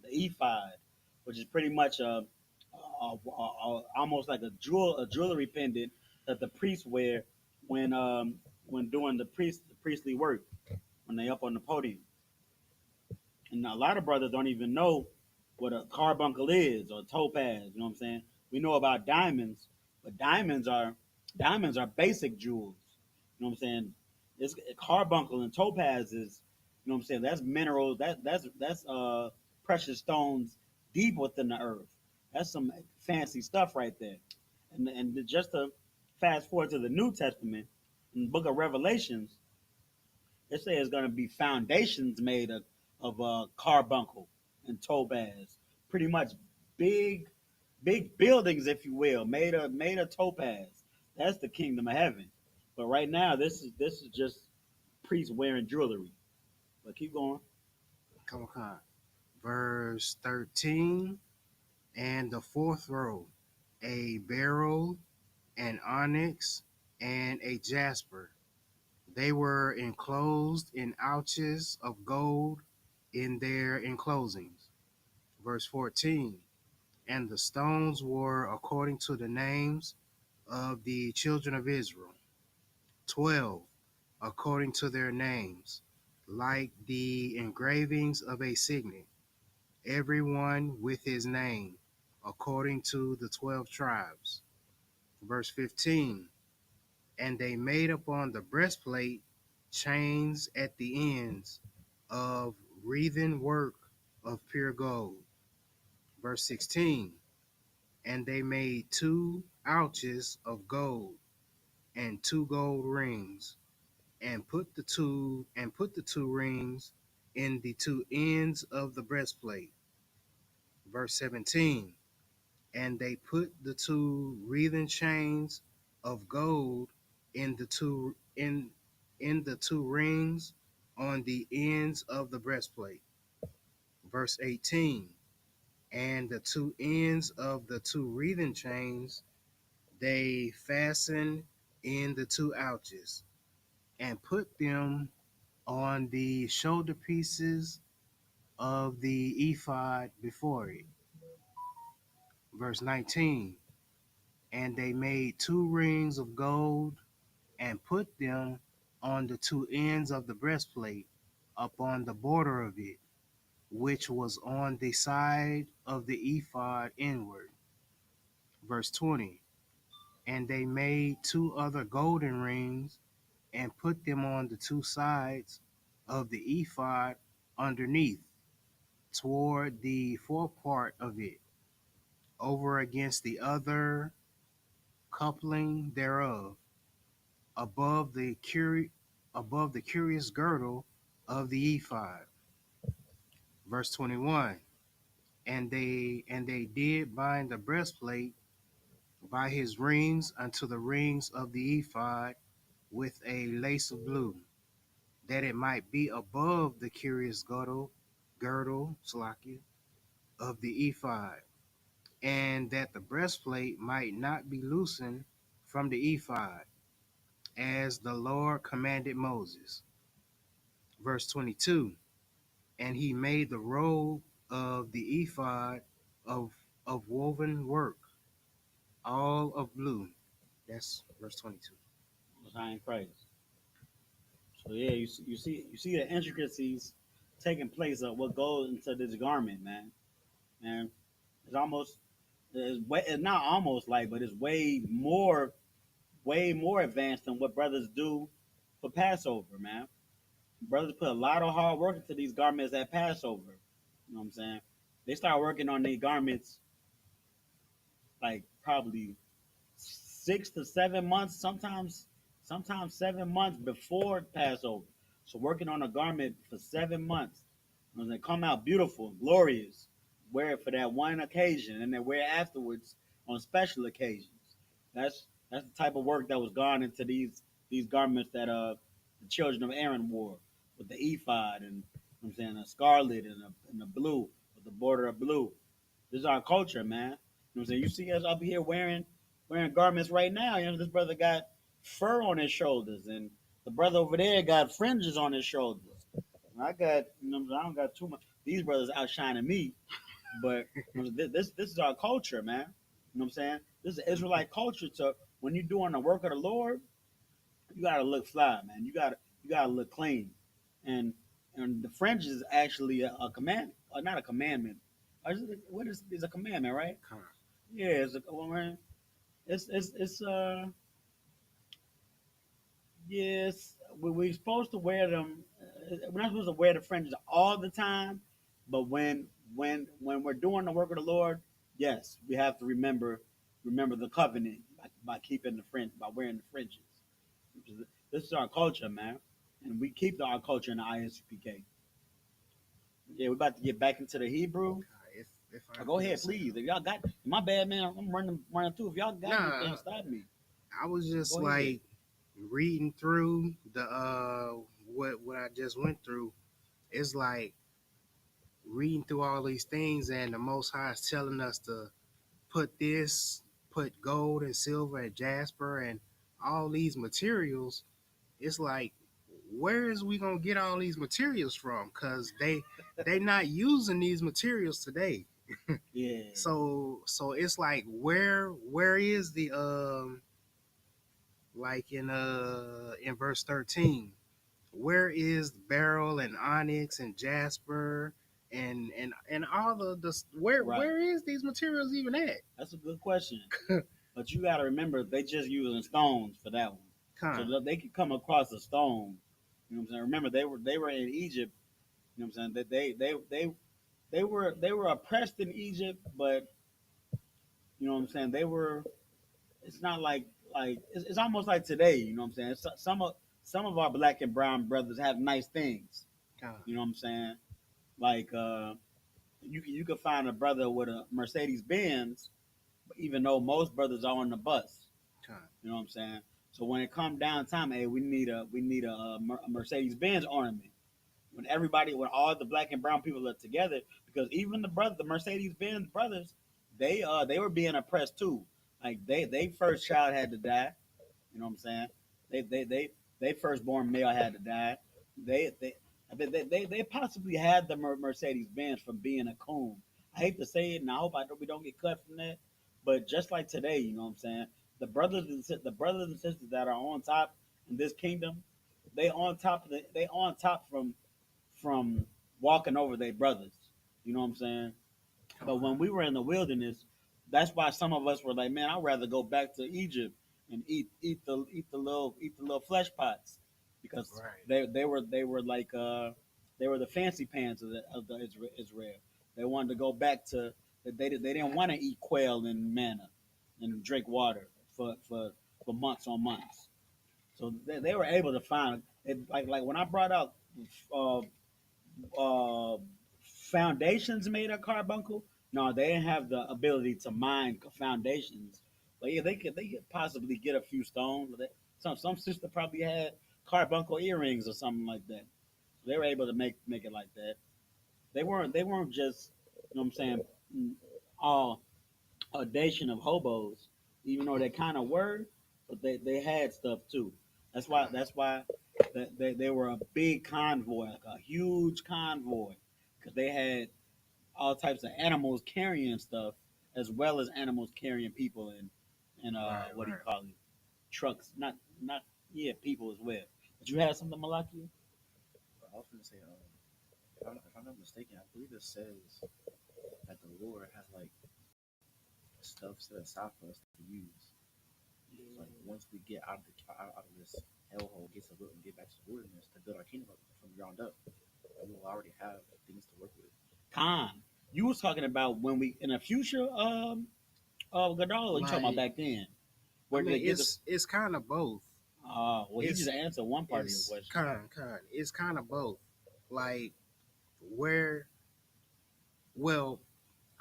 ephod, which is pretty much almost like a jewelry pendant that the priests wear when doing the priestly work when they up on the podium. And a lot of brothers don't even know what a carbuncle is or topaz. You know what I'm saying? We know about diamonds, but diamonds are basic jewels. You know what I'm saying? It's carbuncle and topaz is, you know what I'm saying? That's minerals. That's precious stones deep within the earth. That's some fancy stuff right there. And just to fast forward to the New Testament, in the Book of Revelations, it says it's going to be foundations made of carbuncle and topaz. Pretty much big, big buildings, if you will, made of topaz. That's the kingdom of heaven. But right now, this is just priests wearing jewelry. But keep going. Come on. Verse 13. And the fourth row, a beryl, an onyx, and a jasper. They were enclosed in ouches of gold in their enclosings. Verse 14. And the stones were according to the names of the children of Israel, 12 according to their names, like the engravings of a signet, every one with his name, according to the 12 tribes. Verse 15. And they made upon the breastplate chains at the ends of wreathen work of pure gold. Verse 16. And they made 2 ouches of gold and 2 gold rings, and put the two rings in the 2 ends of the breastplate. Verse 17. And they put the 2 wreathen chains of gold in the 2 rings on the ends of the breastplate. Verse 18. And the 2 ends of the 2 wreathen chains they fastened in the 2 ouches, and put them on the shoulder pieces of the ephod before it. Verse 19. And they made 2 rings of gold and put them on the 2 ends of the breastplate upon the border of it, which was on the side of the ephod inward. Verse 20. And they made 2 other golden rings and put them on the 2 sides of the ephod underneath, toward the forepart of it, over against the other coupling thereof, above the curious girdle of the ephod. Verse 21. And they did bind the breastplate by his rings unto the rings of the ephod with a lace of blue, that it might be above the curious girdle, Salakia, of the ephod, and that the breastplate might not be loosened from the ephod, as the Lord commanded Moses. Verse 22. And he made the robe of the ephod of woven work, all of blue. That's verse 22. Most High in Christ. So yeah, you see the intricacies taking place of what goes into this garment, man. And it's almost it's not almost like, but it's way more advanced than what brothers do for Passover, man. Brothers put a lot of hard work into these garments at Passover. You know what I'm saying? They start working on these garments like probably 6 to 7 months, sometimes 7 months before Passover. So working on a garment for 7 months, and they come out beautiful, glorious. Wear it for that one occasion, and then wear it afterwards on special occasions. That's the type of work that was gone into these garments that the children of Aaron wore with the ephod and, you know what I'm saying, a scarlet and a blue with the border of blue. This is our culture, man. You know what I'm saying? You see us up here wearing garments right now. You know, this brother got fur on his shoulders, and the brother over there got fringes on his shoulders. And I got, you know, I don't got too much. These brothers outshining me, but you know, this is our culture, man. You know what I'm saying? This is Israelite culture. So when you're doing the work of the Lord, you gotta look fly, man. You gotta look clean, and and the fringe is actually a command, not a commandment. What is a commandment, right? Con. Yeah, it's a well, man. It's yes. We're supposed to wear them. We're not supposed to wear the fringes all the time, but when we're doing the work of the Lord, yes, we have to remember the covenant by keeping the fringe by wearing the fringes. This is our culture, man, and we keep our culture in the I.S.U.P.K. Yeah, we're about to get back into the Hebrew. If I Oh, go could ahead, say please. something. If y'all got my bad, man, I'm running through. If y'all got anything, Nah, stop me. I was just Go ahead. like reading through the what I just went through. It's like reading through all these things, and the Most High is telling us to put this, put gold and silver and jasper and all these materials. It's like, where is we gonna get all these materials from? Cause they not using these materials today. Yeah, So it's like, where is the like in verse 13, where is beryl and onyx and jasper and all the right. where is these materials even at? That's a good question. But you got to remember, they just using stones for that one. So Con, that they could come across a stone. You know what I'm saying? Remember, they were in Egypt. You know what I'm saying? That they were oppressed in Egypt, but you know what I'm saying? They were. It's not like it's almost like today. You know what I'm saying? Some of our black and brown brothers have nice things. con, You know what I'm saying? Like you can find a brother with a Mercedes Benz, even though most brothers are on the bus. con, You know what I'm saying? So when it comes down time, hey, we need a Mercedes Benz ornament. When all the black and brown people are together, because even the Mercedes Benz brothers, they were being oppressed too. Like they first child had to die. You know what I'm saying? They firstborn male had to die. They they they possibly had the Mercedes Benz from being a coon. I hate to say it, and I hope we don't get cut from that. But just like today, you know what I'm saying? The brothers and sisters that are on top in this kingdom, they on top from walking over their brothers. You know what I'm saying? But okay, when we were in the wilderness, that's why some of us were like, man, I'd rather go back to Egypt and eat the little flesh pots, because right, they were like they were the fancy pants of the Israel. They wanted to go back to they didn't want to eat quail and manna and drink water for months on months. So they were able to find it, like when I brought out uh, uh, foundations made of carbuncle. No, they didn't have the ability to mine foundations. But yeah, they could possibly get a few stones. Some sister probably had carbuncle earrings or something like that. So they were able to make it like that. They weren't just, you know what I'm saying, all a nation of hobos, even though they kind of were, but they had stuff too. That's why they were a big convoy, like a huge convoy, because they had all types of animals carrying stuff, as well as animals carrying people and Right, what do you right. call it, trucks, not yeah, people as well. Did you have something, Malaki? I was gonna say, if I'm not mistaken, I believe it says that the Lord has like stuff set aside for us to use. Like once we get out of this hellhole, get back to the wilderness to build our kingdom up from the ground up, we will already have things to work with. Khan, you was talking about when we in the future, Godal, or you talking about Like, back then? I Where did mean, they get the? it's kind of both. Well, he just It's answered one part of your it's question. kind. It's kind of both. Like where, well,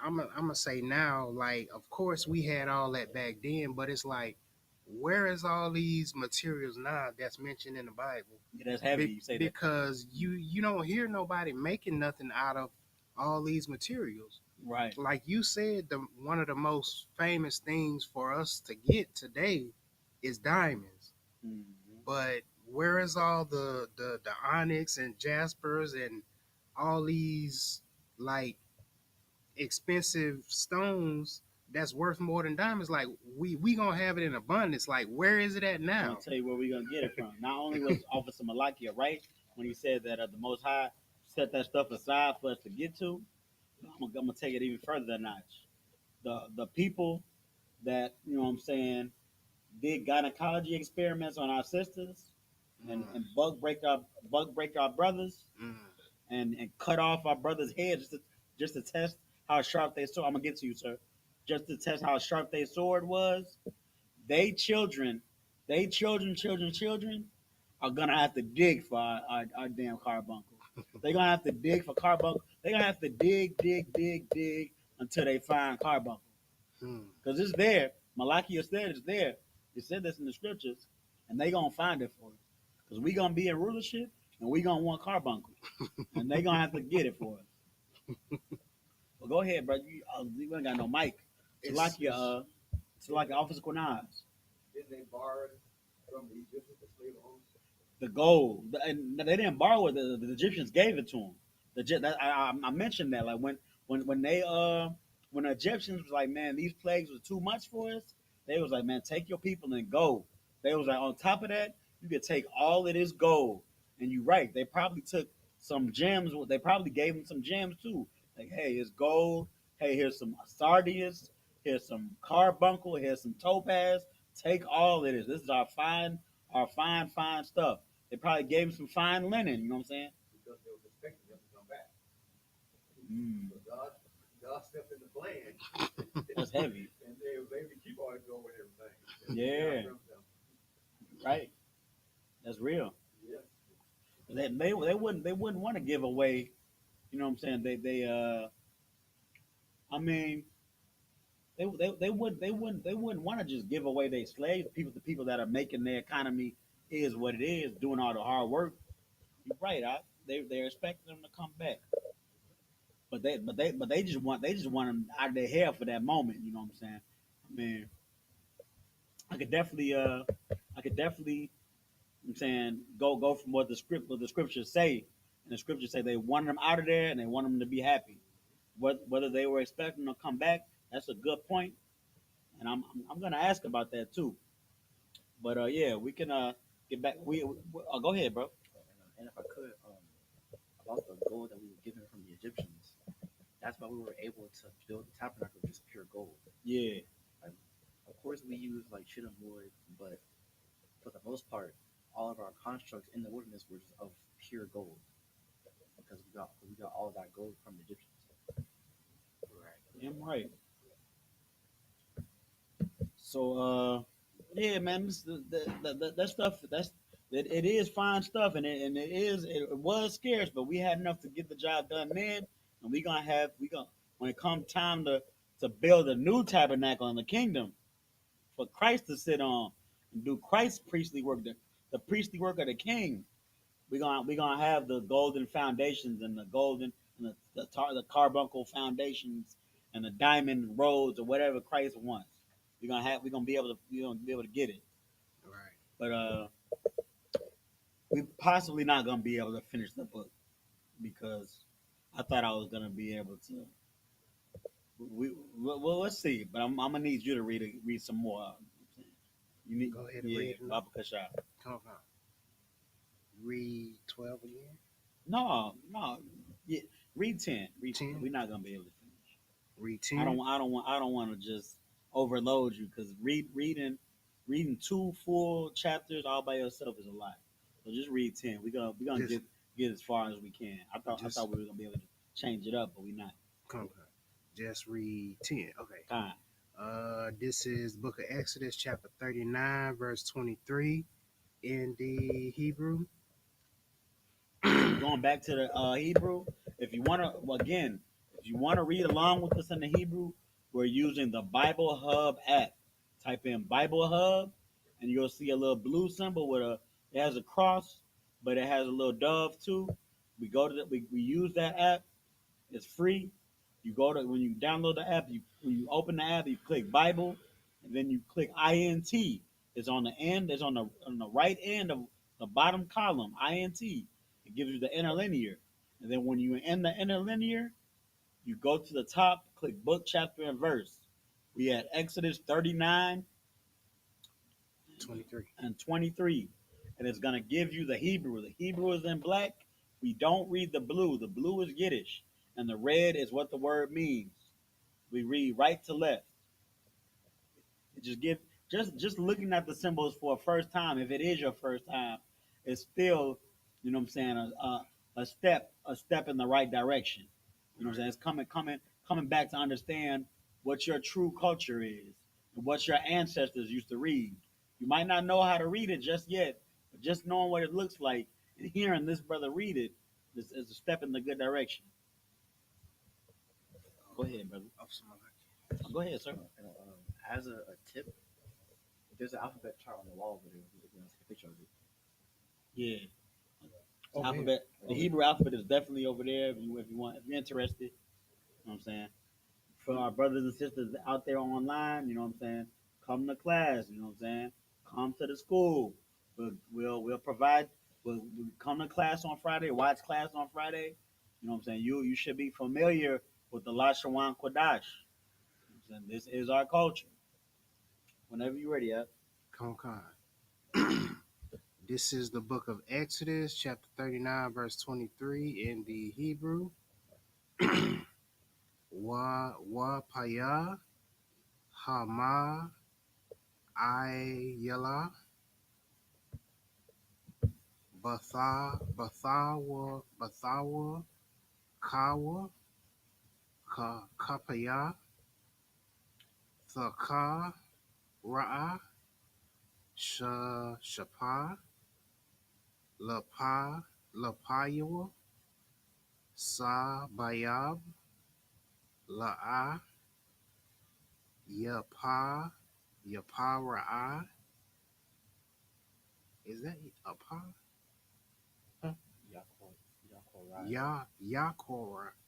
I'm gonna say now. Like, of course, we had all that back then, but it's like, where is all these materials now that's mentioned in the Bible? Yeah, that's heavy. You say that, Because you don't hear nobody making nothing out of all these materials. right? Like you said, the one of the most famous things for us to get today is diamonds. Mm-hmm. But where is all the onyx and jaspers and all these like expensive stones that's worth more than diamonds? Like we gonna have it in abundance. Like where is it at I'm gonna now? tell you where we're gonna get it from. Not only was Officer Malakia right when he said that the Most High set that stuff aside for us to get to, I'm gonna take it even further a notch. The people that, you know what I'm saying, did gynecology experiments on our sisters and Mm, bug break our brothers mm, and cut off our brothers' heads just to test how sharp their sword. I'm gonna get to you, sir. Just to test how sharp their sword was. They children, children are gonna have to dig for our damn carbuncle. They're gonna have to dig for carbuncle. They're gonna have to dig until they find carbuncle. mm. Because it's there. Malachi said it's there. It said this in the scriptures, and they gonna find it for us. Because we gonna be in rulership, and we gonna want carbuncle, and they gonna have to get it for us. Well, go ahead, bro. You ain't got no mic. It's it's It's like Officer Quinaz. Didn't they borrow it from the Egyptians to slave owners? The gold, and they didn't borrow it. The Egyptians gave it to them. I mentioned that, like when they when the Egyptians was like, man, these plagues was too much for us. They was like, man, take your people and go. They was like, on top of that, you could take all of this gold. And you're right, they probably took some gems. They probably gave them some gems too. Like, hey, here's gold. Hey, here's some sardius. Here's some carbuncle. Here's some topaz. Take all of this. This is our fine stuff. They probably gave him some fine linen. You know what I'm saying? Because they was expecting them to come back. Mm, So God stepped in the plan, that's heavy. and they was able to keep all the gold and everything. Yeah, From them. right. That's real. Yeah. They wouldn't want to give away. You know what I'm saying? I mean, they wouldn't want to just give away their slaves. The people that are making their economy is what it is, doing all the hard work. You're right. They're expecting them to come back. But they just want them out of their hair for that moment. You know what I'm saying? I mean, I could definitely I could definitely, I'm saying, go from what the scriptures say. And the scriptures say they wanted them out of there and they want them to be happy. Whether they were expecting them to come back, that's a good point, and I'm gonna ask about that too. But yeah, we can get back. Go ahead, bro. And if I could, about the gold that we were given from the Egyptians, that's why we were able to build the tabernacle with just pure gold. Yeah, Like, of course, we use like shittim wood, but for the most part, all of our constructs in the wilderness were just of pure gold because we got all of that gold from the Egyptians. right. I'm right. So yeah, man, that stuff it is fine stuff, and it was scarce, but we had enough to get the job done then, And we gonna when it comes time to build a new tabernacle in the kingdom for Christ to sit on and do Christ's priestly work, the priestly work of the king. We gonna have the golden foundations and the golden and the carbuncle foundations and the diamond roads or whatever Christ wants. We're gonna be able to get it. Right. But we possibly not gonna be able to finish the book because I thought I was gonna be able to. Well, let's see. But I'm gonna need you to read some more. You need, Go ahead and yeah, read it. Baba Kasha. Come on. Read 12 again. No, yeah, read 10. Read 10. 10. We're not gonna be able to finish. Read 10. I don't want to just overload you because reading two full chapters all by yourself is a lot. So just read 10. We're gonna get as far as we can. I thought we were gonna be able to change it up, but we're not. Come on. Just read 10. Okay. Fine. This is the book of Exodus, chapter 39, verse 23 in the Hebrew. Going back to the Hebrew, if you want to read along with us in the Hebrew, we're using the Bible Hub app. Type in Bible Hub, and you'll see a little blue symbol it has a cross, but it has a little dove too. We use that app. It's free. When you download the app, when you open the app, you click Bible, and then you click INT. It's on the end. It's on the right end of the bottom column. INT. It gives you the interlinear, and then when you end the interlinear, you go to the top, click Book, Chapter, and Verse. We had Exodus 39 23. and 23, and it's gonna give you the Hebrew. The Hebrew is in black. We don't read the blue. The blue is Yiddish, and the red is what the word means. We read right to left. It just looking at the symbols for a first time. If it is your first time, it's still, you know what I'm saying, a step in the right direction. You know what I'm saying? It's coming back to understand what your true culture is and what your ancestors used to read. You might not know how to read it just yet, but just knowing what it looks like and hearing this brother read it is a step in the good direction. Go ahead, brother. Go ahead, sir. As a tip, there's an alphabet chart on the wall over there. You can take a picture of it. Yeah. Oh, Alphabet. The Hebrew alphabet is definitely over there if you're interested. You know what I'm saying? For our brothers and sisters out there online, you know what I'm saying? Come to class, you know what I'm saying? Come to the school. We'll provide we'll come to class on Friday, watch class on Friday. You know what I'm saying? You should be familiar with the Lashawan Kodash. You know this is our culture. Whenever you're ready, up. Come on. This is the book of Exodus, chapter 39, verse 23 in the Hebrew. Wa paya hama ayala bathawa kawa kapaya thaka ra'a shapa lapayawa sa bayab la'a yapa ra'a. Is that apa?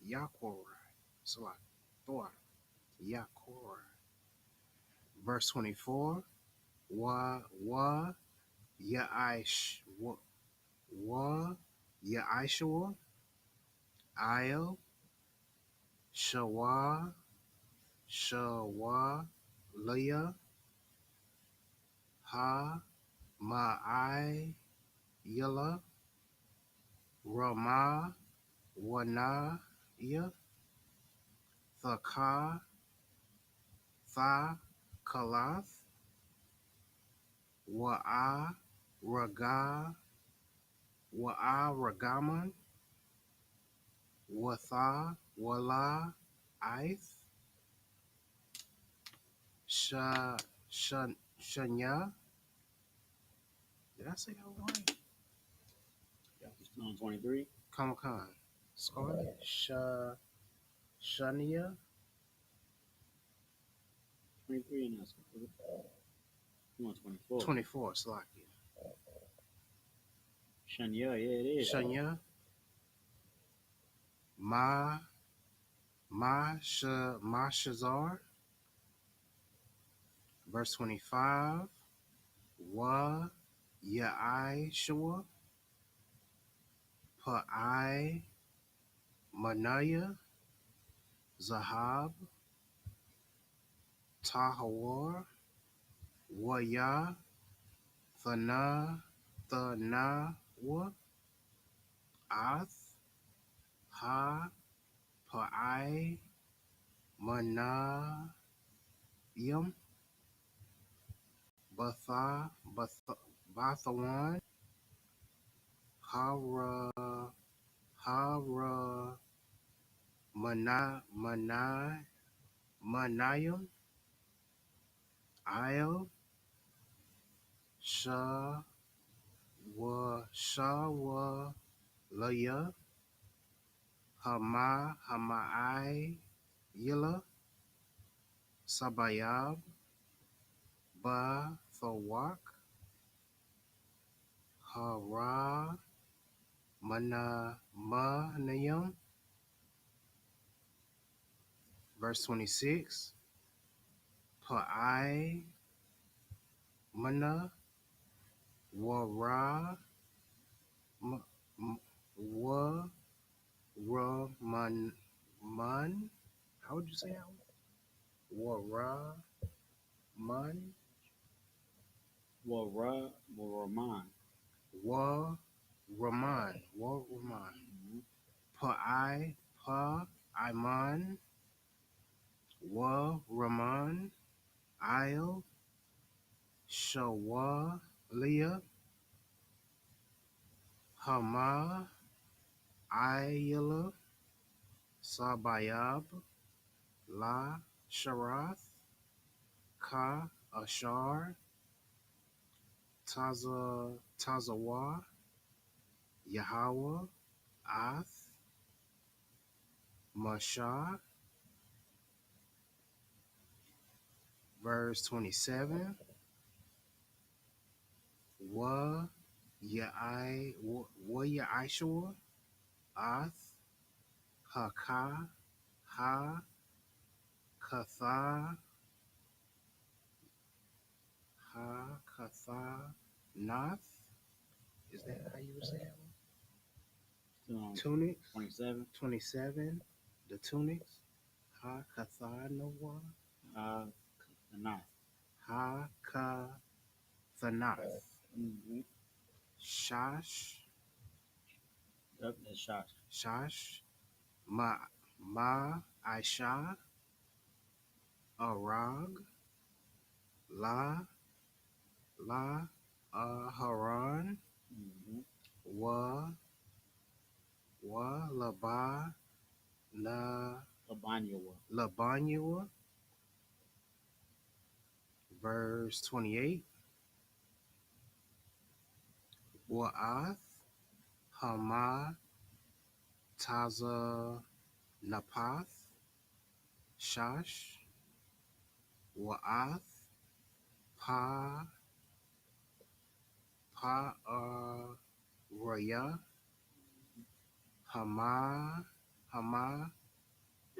Yakora. So Thor. Yakora. Verse 24. Wa Yaishua Il Shawa Leah Ha Ma'ai Yella Rama Wanaya Thaka Tha Kalath Wa'a Ragaman Watha Wala Ith Shanya. Did I say that right? On 23. Comic Con. Scarlet. Shania, 23 and that's you want 24. 24, Slaki. Shania, yeah, it is. Shania, Shazar, verse 25, Wa Yaishua, Pa'ai Manaya, Zahab, Tahawar, Waya, Thanawa, Ath, Ha, Pa'ai Manayam, Bathawan, Hara Manayam, Il, Shawalaya, Hamai Yila, Sabayab, Bathawak, Hara Manayam, verse 26, Pa'ai Mana, Wara, Wa Raman, how would you say that one? Waraman, Waraman. Waraman, Mm-hmm. Pa'aiman, Waraman, Il, Shawalia, Hama, Ayala, Sabayab, La Sharath, Ka Ashar, Tazawa, Yahweh, Ath, Mashah, verse 27, Wa Yaishua, Ath, Haka, Ha, Katha, Nath. Is that how you would say that one? Still on Tunics, 27. 27, the tunics, Ha, Katha, Noah, The ninth. Ha, Nath, Mm-hmm. Shash, Yep, that's shot. Shash, Aisha, Arag, La, Haran, Mm-hmm. Wa, Laba, Na, Labanyawa. Labanua, verse 28, Wa'ath, Hama, Taza, Napath, Shash, Wa'ath, Pa, Raya, Hama,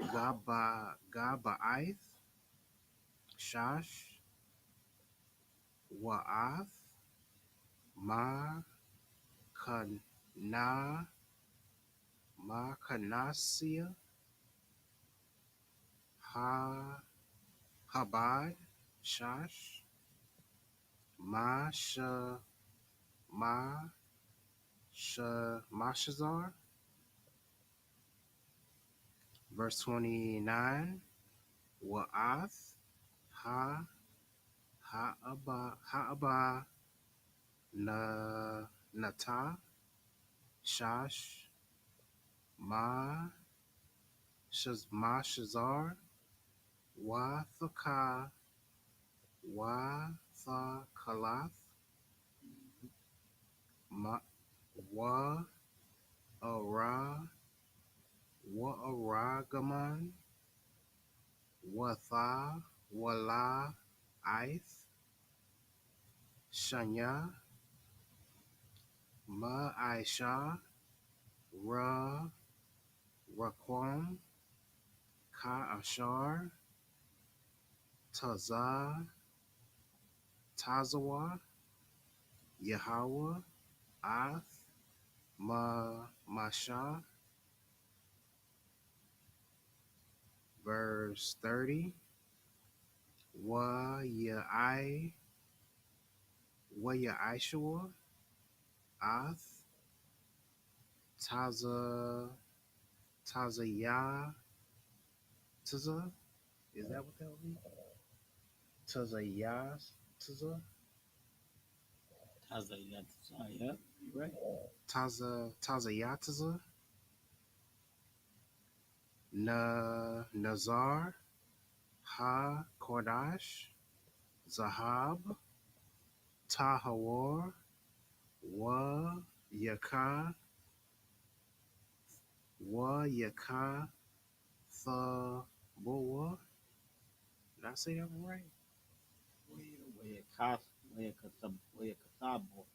Gaba'ath, Shash, Wa'ath, Ma, Kana, Kanasia, Habad, Shash, Ma, Mashazar, verse 29, Wa'ath, Ha'aba, Nata, Shash, Shazar, Wathakalath, Wa Ara Wa'aragaman, Watha, Wala, Ith, Shanya, Ma'aisha, Ra, Raquam, Ka Taza, Tazawa, Yahweh, Ath, Masha, verse 30. Wa Yaishua, Ath, Taza, Tazaya, Taza. Is that what that would be? Tazaya, Taza, How's that? Yep, you're right. Tazaya, Taza, Nazar, Ha Kodash, Zahab, Tahawar, Wa Yaka, Wa Yaka, Thaboa. Did I say that one right? Kasabo.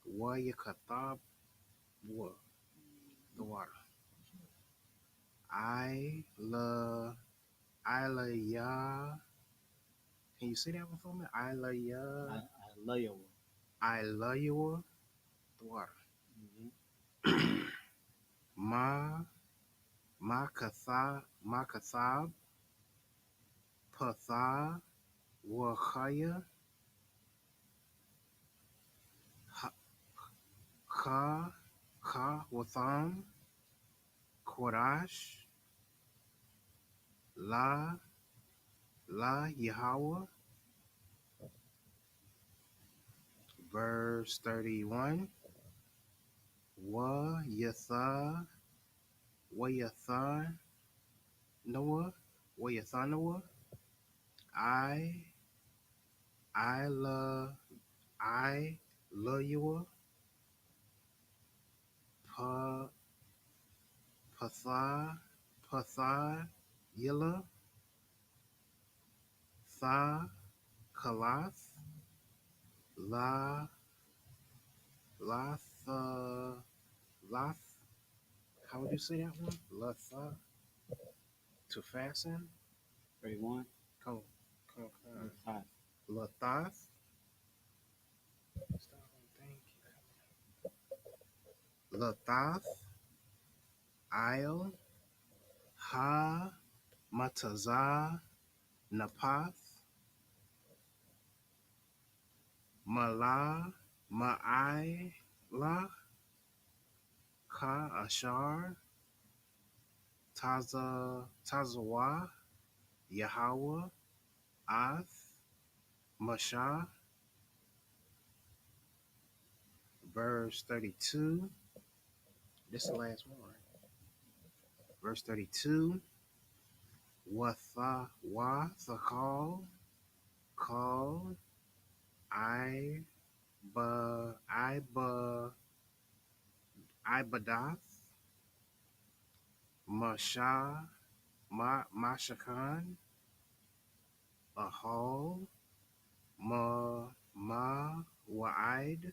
Wa Yakathab, Wa, the water. I la ya. Can you say that one for me? I la ya. I love you. I love you, the water. Ma, Makathab, Patha, Wachaya, Watham, Kodash, La Yahweh, verse 31. Wa Yatha, Noah, Wa Noah, I, I love, I love you, Pa, Patha, Yilla, Tha, Kalath, La, Lath, Lath, how would you say that one? Latha, to fasten? 31. Come on. Lathath. Lathath, Isle, Ha, Matazah, Napath, Mala, Ma'ila, Ka Ashar, Tazawa, Yahweh, Ath, Masha, verse 32. This is the last one, right? Verse 32. Wathakal, call, Ibadath, Mashakan, Ahal, Wa'id,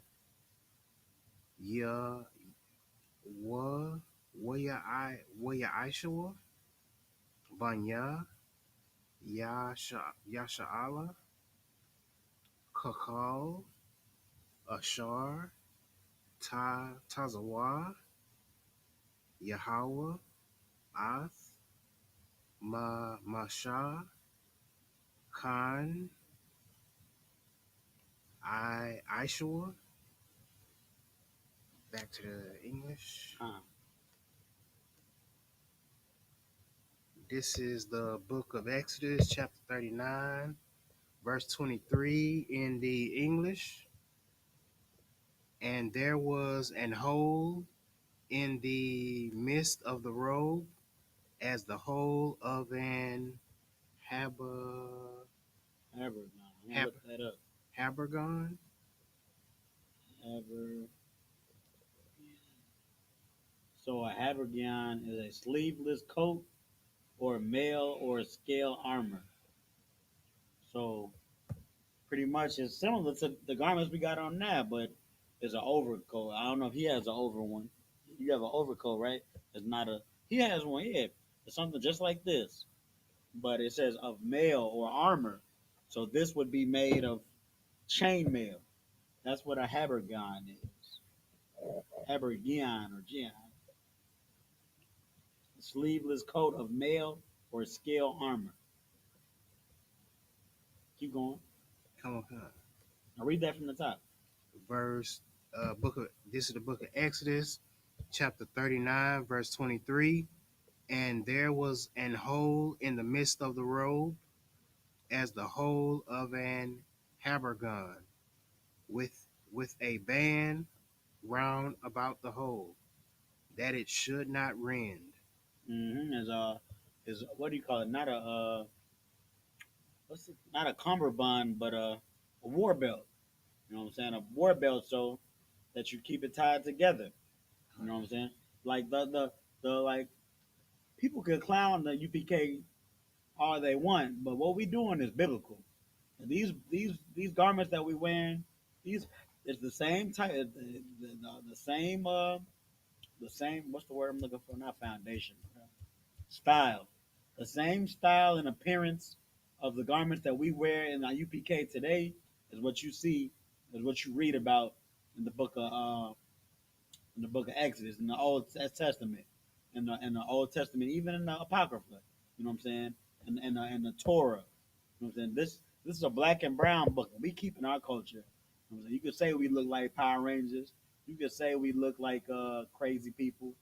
Ya, Aishua, Banya, Yasha'ala, Kakal, Ashar, Tazawa, Yahweh, Ath, Masha, Khan, Ishua. Back to the English. This is the book of Exodus, chapter 39, verse 23 in the English. And there was an hole in the midst of the robe, as the hole of an Habergon. I'm gonna look that up. habergon. So a habergeon is a sleeveless coat or mail or scale armor. So pretty much it's similar to the garments we got on now, but it's an overcoat. I don't know if he has an over one. You have an overcoat, right? It's not a. He has one, yeah. It's something just like this, but it says of mail or armor. So this would be made of chain mail. That's what a habergeon is. Habergeon or geon. Sleeveless coat of mail or scale armor. Keep going. Come on, come on. Now read that from the top. Verse this is the book of Exodus, chapter 39, verse 23. And there was an hole in the midst of the robe, as the hole of an habergeon, with a band round about the hole, that it should not rend. Is what do you call it? Not a what's it? Not a cummerbund, but a war belt. You know what I'm saying? A war belt so that you keep it tied together. You know what I'm saying? Like the like people can clown the UPK all they want, but what we doing is biblical. And these garments that we wearing, these it's the same type, the same the same. What's the word I'm looking for? Not foundation, style. The same style and appearance of the garments that we wear in our UPK today is what you see, is what you read about in the book of Exodus, in the Old Testament, in the Old Testament, even in the Apocrypha. You know what I'm saying? And the Torah. You know what I'm saying? This is a black and brown book. We keep in our culture. You know what I'm saying? You could say we look like Power Rangers. You could say we look like crazy people.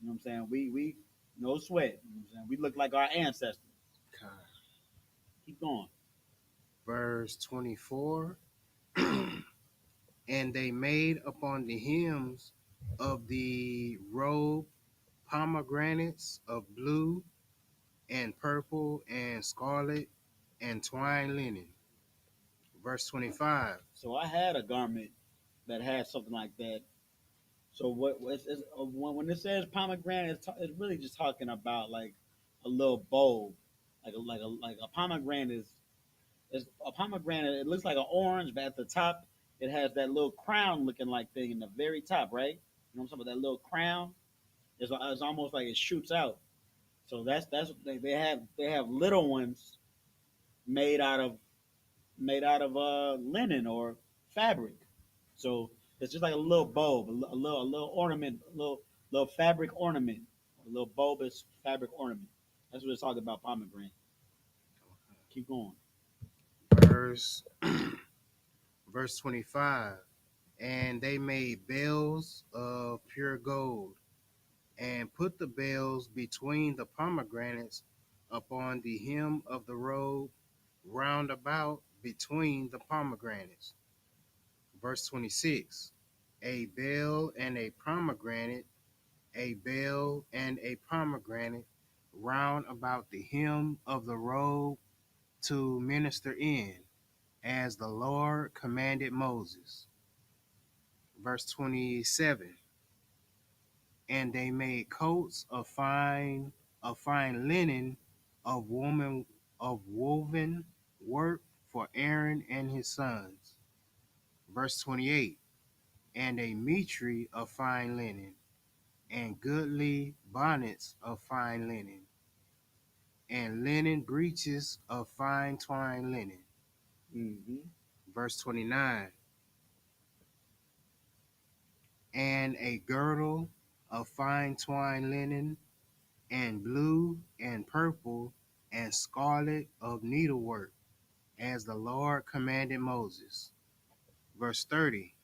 You know what I'm saying? We no sweat. You know what I'm saying? We look like our ancestors. Keep going. Verse 24. And they made upon the hems of the robe pomegranates of blue and purple and scarlet and twine linen. Verse 25. So I had a garment that had something like that. So when it says pomegranate, it's really just talking about like a little bulb, like a pomegranate is a pomegranate. It looks like an orange, but at the top it has that little crown looking like thing in the very top, right? You know what I'm talking about? That little crown. It's almost like it shoots out. So that's they have little ones made out of linen or fabric. So it's just like a little bulb, a little ornament, a little fabric ornament, a little bulbous fabric ornament. That's what it's talking about pomegranate. Keep going. Verse verse 25. And they made bells of pure gold, and put the bells between the pomegranates upon the hem of the robe, round about between the pomegranates. Verse 26. A bell and a pomegranate, a bell and a pomegranate, round about the hem of the robe to minister in, as the Lord commanded Moses. Verse 27. And they made coats of fine linen of woven work for Aaron and his sons. Verse 28. And a mitre of fine linen, and goodly bonnets of fine linen, and linen breeches of fine twine linen. Mm-hmm. Verse 29. And a girdle of fine twine linen, and blue and purple and scarlet of needlework, as the Lord commanded Moses. Verse 30.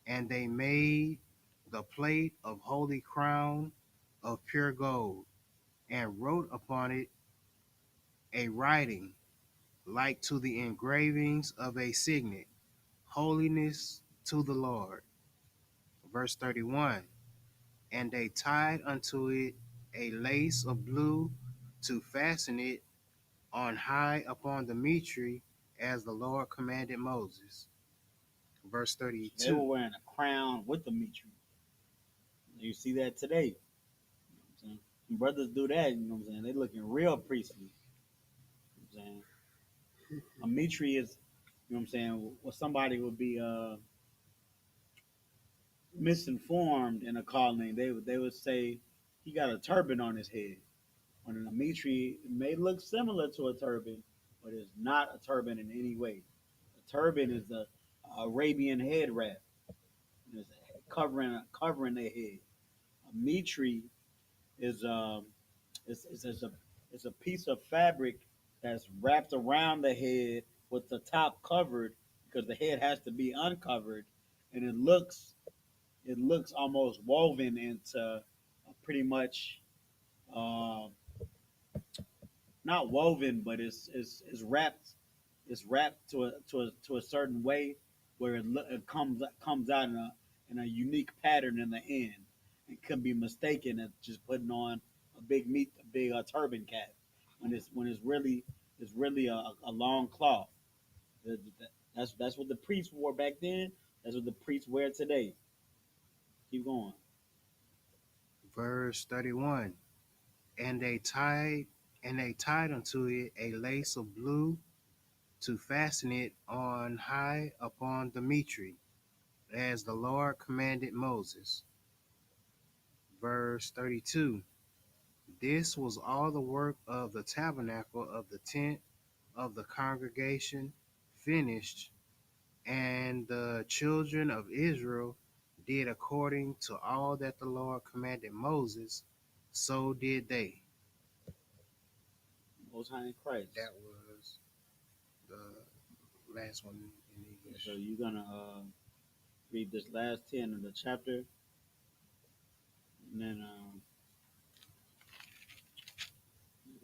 And they made the plate of holy crown of pure gold, and wrote upon it a writing like to the engravings of a signet, holiness to the Lord. Verse 31. And they tied unto it a lace of blue to fasten it on high upon the mitre, as the Lord commanded Moses. Verse They were 32. wearing a crown with the mitre. You see that today. Brothers do that, you know what I'm saying? They looking real priestly. You know what I'm saying? A mitri is, you know what I'm saying, what somebody would be misinformed in a calling. They would say he got a turban on his head. When an Amitri may look similar to a turban, but it's not a turban in any way. A turban is the Arabian head wrap. It's covering their head. A mitri is it's a piece of fabric that's wrapped around the head with the top covered because the head has to be uncovered, and it looks almost woven into pretty much uh, not woven, but it's wrapped. It's wrapped to a certain way where it comes out in a unique pattern in the end. It can be mistaken as just putting on a big turban cap when it's really a long cloth. That's what the priests wore back then. That's what the priests wear today. Keep going. Verse 31. And they tied unto it a lace of blue to fasten it on high upon the mitri, as the Lord commanded Moses. Verse 32. This was all the work of the tabernacle of the tent of the congregation finished, and the children of Israel did according to all that the Lord commanded Moses, so did they. Most High in Christ. That was the last one in English. So you're gonna read this last 10 of the chapter, and then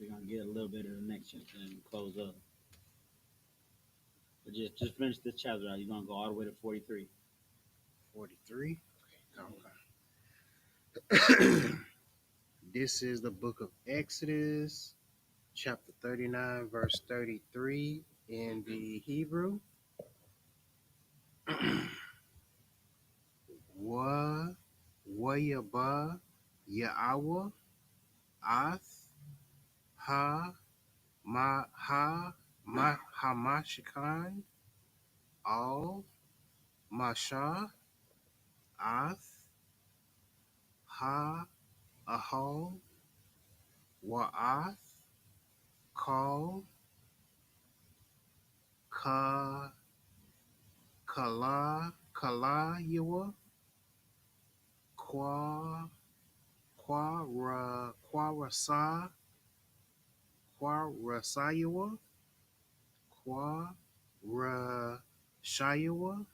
we're gonna get a little bit of the next chapter and close up. But just finish this chapter out. You're gonna go all the way to 43. 43. Okay. This is the book of Exodus, chapter 39, verse 33 in the Hebrew. Wayaba Yahweh Ath Ha Hamashikan Al Masha Ath Ha Ahol Wa'ath Kal Ka Kala Yawa Kwa Rasa Rasayawa Rashayawa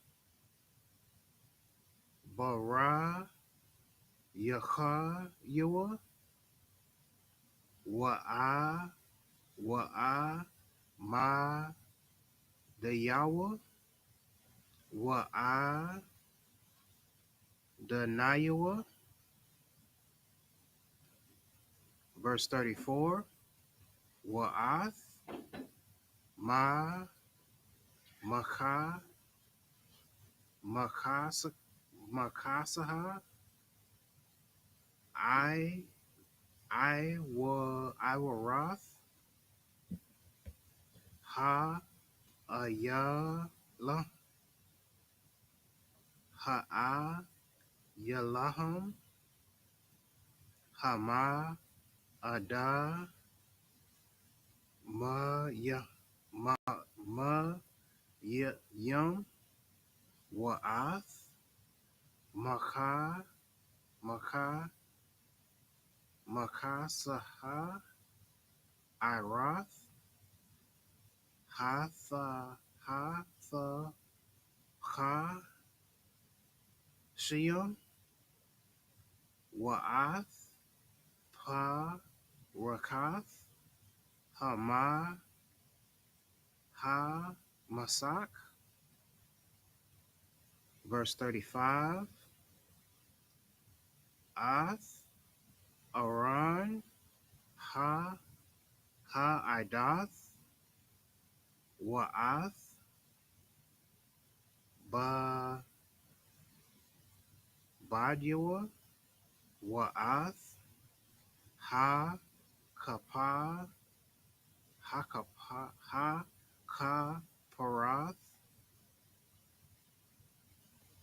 Bara Yawa Wa'a Ma Dayawa Wa'a Danayawa. Verse 34. Wa'ath Ma Maka Makasaha I Warath Ha Ayala Ha Yalaham Hama Ada Ma Yum Wa'ath Maka Makasaha Irath Hatha Ha Shiam Wa'ath Pa Rakath Hama Ha Masak. Verse 35. Ath Aran Ha Idath Wa'ath Ba Badyawa Wa'ath Ha Kapa Ha Kaparath.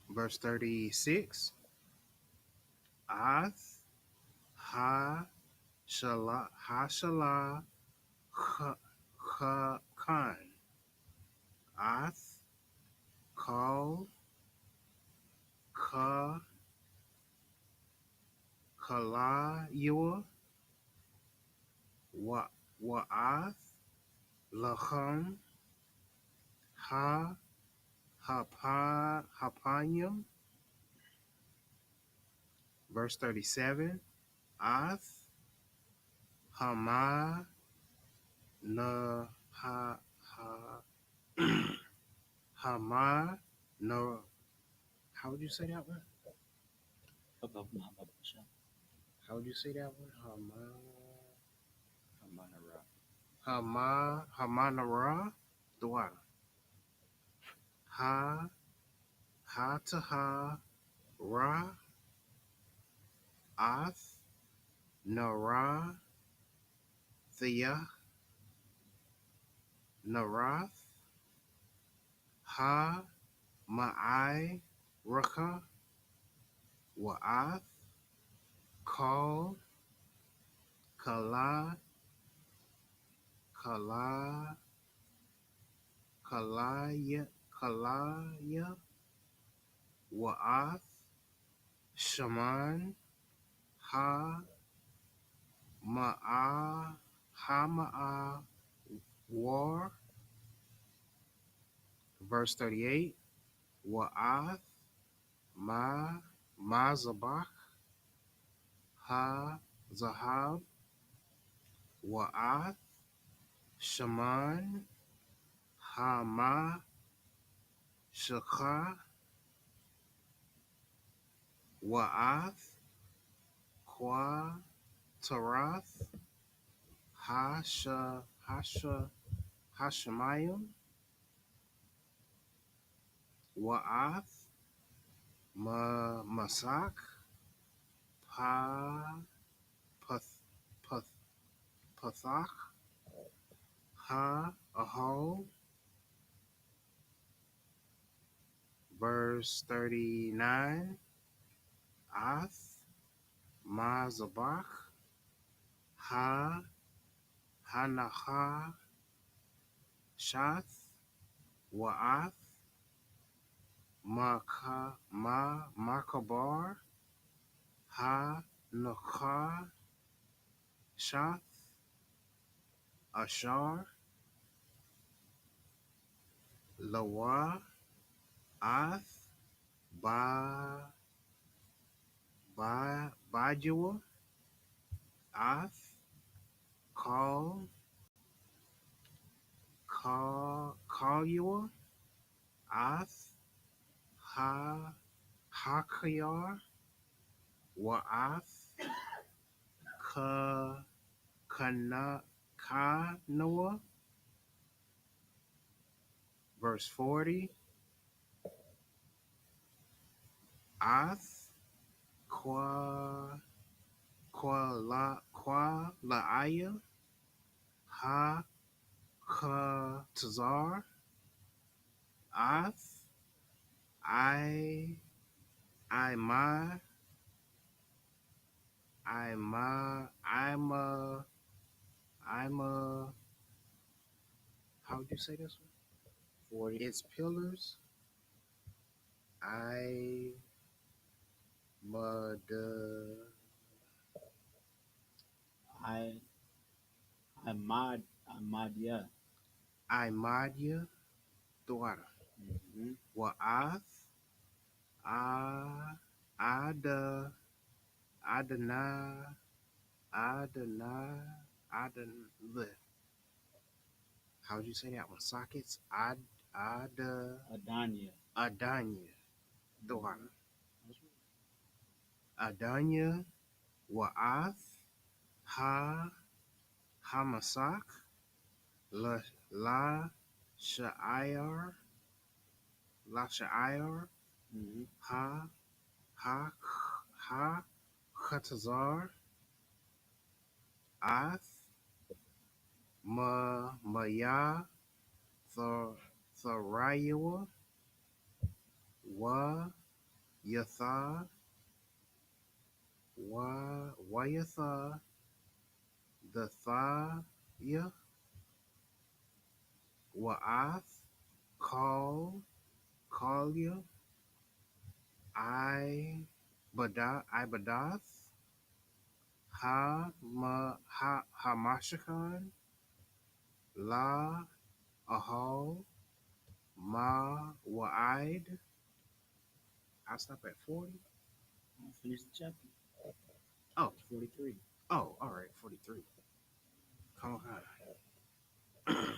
Verse 36. Ath Ha Shala Khan. Ath Kal Ka Kala Yua Wa'ath Lacham Ha Hapanyam. Verse 37. Ath Hama Na Hama No. How would you say that one? How would you say that one? Hamanara Dua. Ha Taha Ra Ath Nara Thea Narath Ha Ma'ai Raka Wa'ath Kal Kala Kala Kalaya Wa'ath Shaman Ha Ma'a War. Verse 38. Wa'ath Mazabach Ha Zahab Wa'ath Shaman Ha Shakha Wa'ath Kwa Tarath Hashemayim Wa'ath Masak Pa Pathach Ha Ahol. Verse 39. Ath Mazabach Ha Hanaha Shath Wa'ath Makabar Ha Nakha Shath Ashar Lawa Ath Bajua Ath Kalyua Ath Hakayar Wa'ath Kanoah. Verse 40. Ath Laaya Ha Tazar Ath I ma I'm a how would you say this one? 40. Its pillars. I mud Amadia. I madya Dwara. Mm-hmm. Wa'ath Ada Adana Adana Adan. How would you say that one? Sockets Adania. Adanya Dwara. Mm-hmm. Adanya Wa'ath Ha Hamasak La Sha'ayar La Sha'ayar Mm-hmm. Ha Ha Ha Khatazar Ath, Maya, Thariwa, Wa, Yatha, Wayatha, the Thaya, Wa'ath, Kalia, Ibadath, Hamashakan, La, Ahal, Ma, Wa'id. I stop at 40. I'll finish the chapter. Oh, 43. oh, all right, 43. Come on.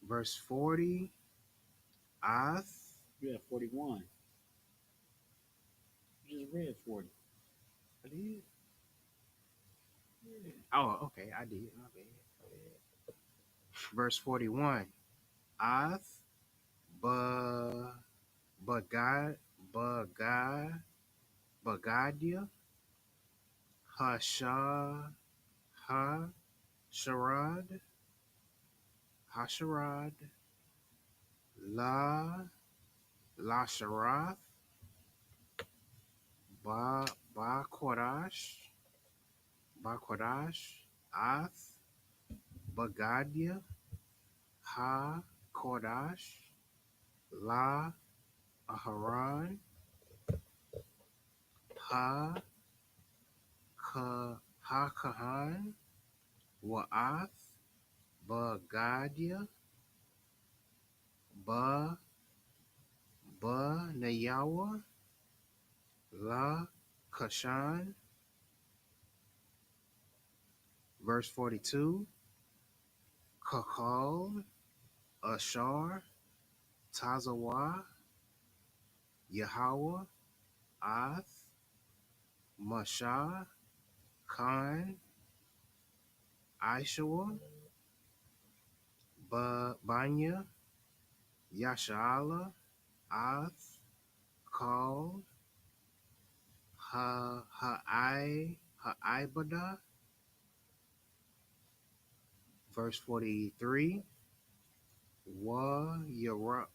Verse 40, Ath. You have 41. You just read 40. I did. Yeah. Oh, okay, I did. My bad. Verse 41, Ath, Ba, Bagad, Bagad, Bagadia, Hasha, Ha, Sharad, Hasharad, La Sharath, Ba Kodash, Ath, Bagadia, Ha Kodash, La Aharon, Ha Ha Kahan, Wa'ath, Bagadia, Ba Nayawa, La Kashan. Verse 42, Kakal, Ashar, Tazawa, Yahweh, Ath, Masha, Khan, Ishua, Banya, Yashala, Ath, Kal, Ha'ibada. Verse 43, Wa Yara,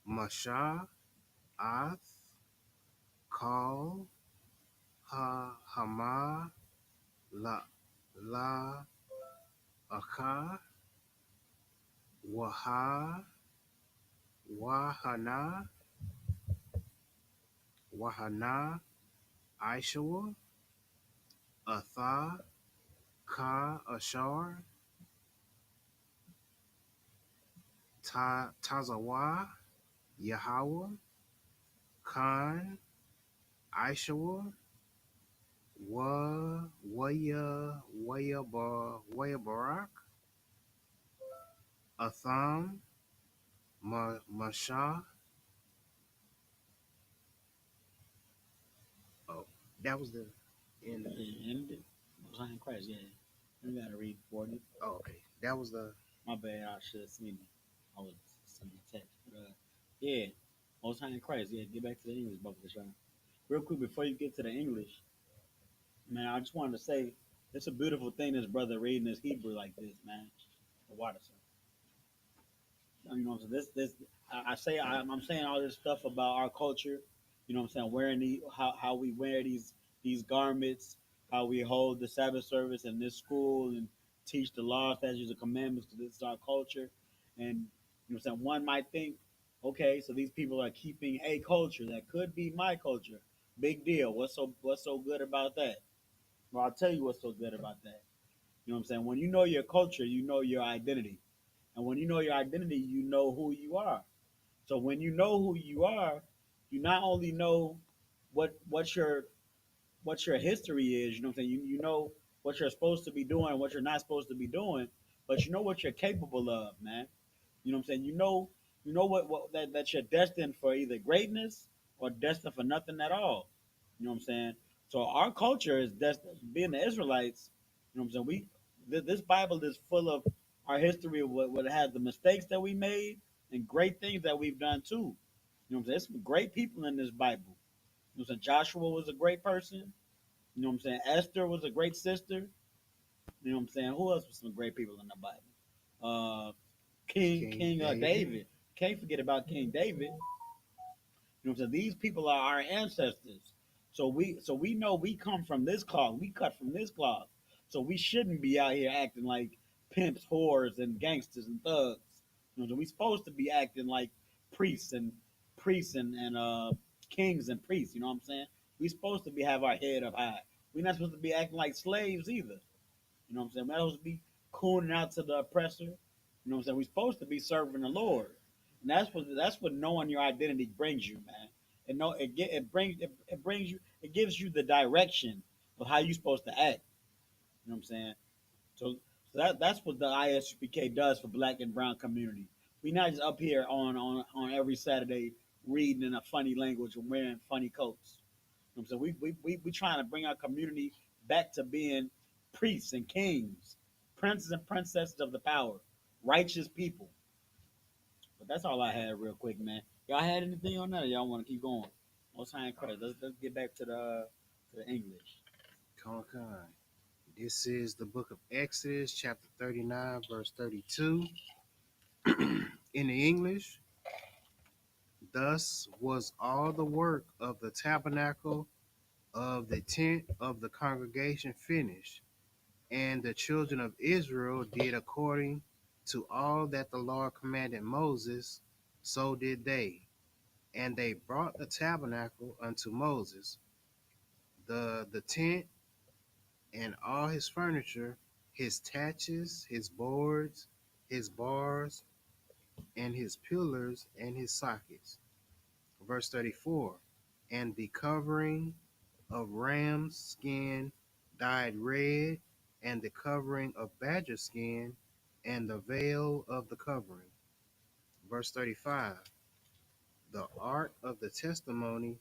Masha, Ath, Kal, Hama, La Aka, Waha, Wahana, Wahana, Ishua, Atha, Ka Ashar, Tazawa, Yahweh, Khan, Ishua, Waya Barak, Atham, Masha. Oh, that was the end of it. Yeah, and Most High in Christ, yeah. You gotta read 40. Oh, okay. That was the. My bad, I should have seen it. I was sending a text. But, yeah, Most High in Christ, yeah. Get back to the English, Baba Kashan. Real quick, before you get to the English, man, I just wanted to say it's a beautiful thing this brother reading his Hebrew like this, man. The water, sir. You know what I'm saying? I'm saying all this stuff about our culture. You know what I'm saying? Wearing how we wear these garments, how we hold the Sabbath service in this school and teach the law, statutes, and commandments because this is our culture. And you know what I'm saying? One might think, okay, so these people are keeping a culture that could be my culture. Big deal. What's so good about that? Well, I'll tell you what's so good about that. You know what I'm saying? When you know your culture, you know your identity. And when you know your identity, you know who you are. So when you know who you are, you not only know what your history is, you know what I'm saying? You know what you're supposed to be doing and what you're not supposed to be doing, but you know what you're capable of, man. You know what I'm saying? You know that you're destined for either greatness or destined for nothing at all. You know what I'm saying? So our culture is destined being the Israelites, you know what I'm saying? This Bible is full of our history of what it has the mistakes that we made and great things that we've done too. You know what I'm saying? There's some great people in this Bible. You know what I'm saying? Joshua was a great person. You know what I'm saying? Esther was a great sister. You know what I'm saying? Who else was some great people in the Bible? King King David. David. Can't forget about King David. You know what I'm saying? These people are our ancestors. So we know we come from this cloth. We cut from this cloth. So we shouldn't be out here acting like pimps, whores, and gangsters and thugs. You know, so we supposed to be acting like priests and kings and priests. You know what I'm saying? We supposed to be have our head up high. We're not supposed to be acting like slaves either. You know what I'm saying? We're not supposed to be cooning out to the oppressor. You know what I'm saying? We're supposed to be serving the Lord. And that's what knowing your identity brings you, man. And no, it brings you, it gives you the direction of how you're supposed to act. You know what I'm saying? So that's what the ISUPK does for Black and Brown community. We not just up here on every Saturday reading in a funny language and wearing funny coats. You know what I'm saying? We trying to bring our community back to being priests and kings, princes and princesses of the power, righteous people. But that's all I had real quick, man. Y'all had anything on that? Or y'all want to keep going? Most high in Christ. Let's get back to the English. Con. This is the book of Exodus, chapter 39, verse 32. In the English, thus was all the work of the tabernacle of the tent of the congregation finished, and the children of Israel did according to all that the Lord commanded Moses, so did they. And they brought the tabernacle unto Moses, the tent and all his furniture, his taches, his boards, his bars, and his pillars and his sockets. Verse 34. And the covering of ram's skin dyed red, and the covering of badger skin, and the veil of the covering. Verse 35. The ark of the testimony,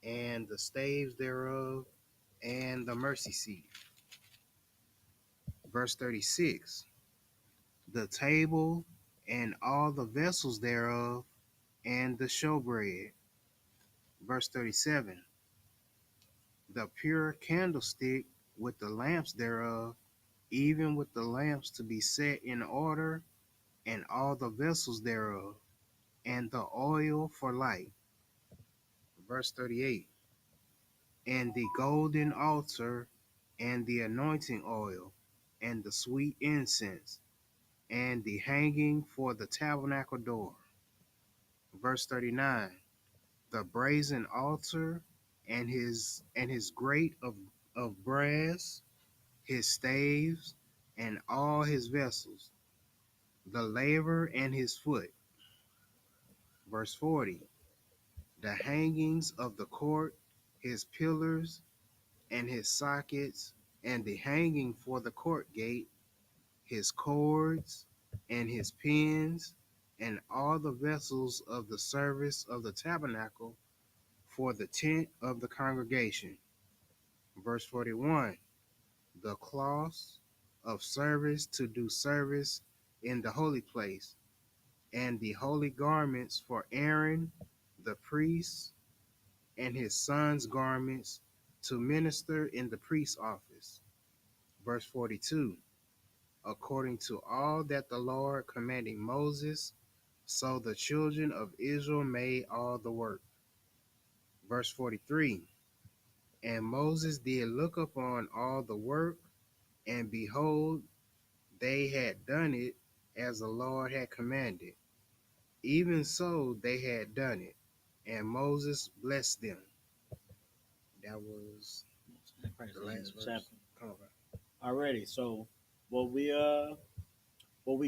and the staves thereof, and the mercy seat. Verse 36. The table and all the vessels thereof, and the showbread. Verse 37. The pure candlestick with the lamps thereof, even with the lamps to be set in order, and all the vessels thereof, and the oil for light. Verse 38. And the golden altar, and the anointing oil, and the sweet incense, and the hanging for the tabernacle door. Verse 39. The brazen altar, and his grate of brass, his staves, and all his vessels, the laver and his foot. Verse 40. The hangings of the court, his pillars, and his sockets, and the hanging for the court gate, his cords, and his pins, and all the vessels of the service of the tabernacle for the tent of the congregation. Verse 41. The cloths of service to do service in the holy place, and the holy garments for Aaron the priest, and his sons' garments to minister in the priest's office. Verse 42. According to all that the Lord commanded Moses, so the children of Israel made all the work. Verse 43. And Moses did look upon all the work, and behold, they had done it as the Lord had commanded. Even so they had done it, and Moses blessed them. That was the last verse. Chapter. Come on, Already. So what we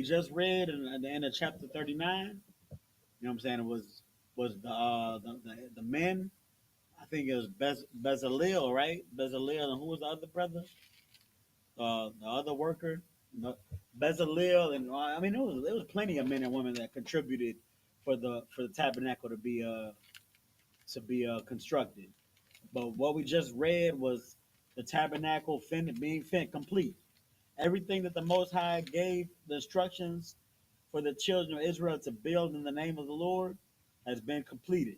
just read at the end of chapter 39. You know what I'm saying? It was the men. I think it was Bezalel, right? Bezalel, and who was the other brother? The other worker, no, Bezalel, and I mean there was plenty of men and women that contributed for the tabernacle to be constructed. But what we just read was the tabernacle being complete. Everything that the Most High gave the instructions for the children of Israel to build in the name of the Lord has been completed.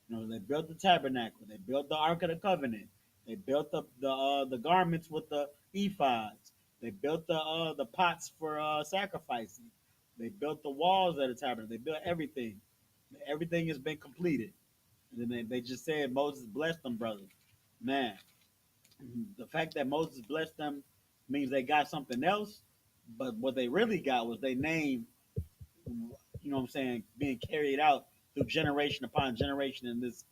They built the tabernacle. They built the Ark of the Covenant. They built the garments with the ephods. They built the pots for sacrificing. They built the walls of the tabernacle. They built everything. Everything has been completed. And then they just said Moses blessed them, brothers. Man, the fact that Moses blessed them means they got something else. But what they really got was their name, being carried out through generation upon generation in this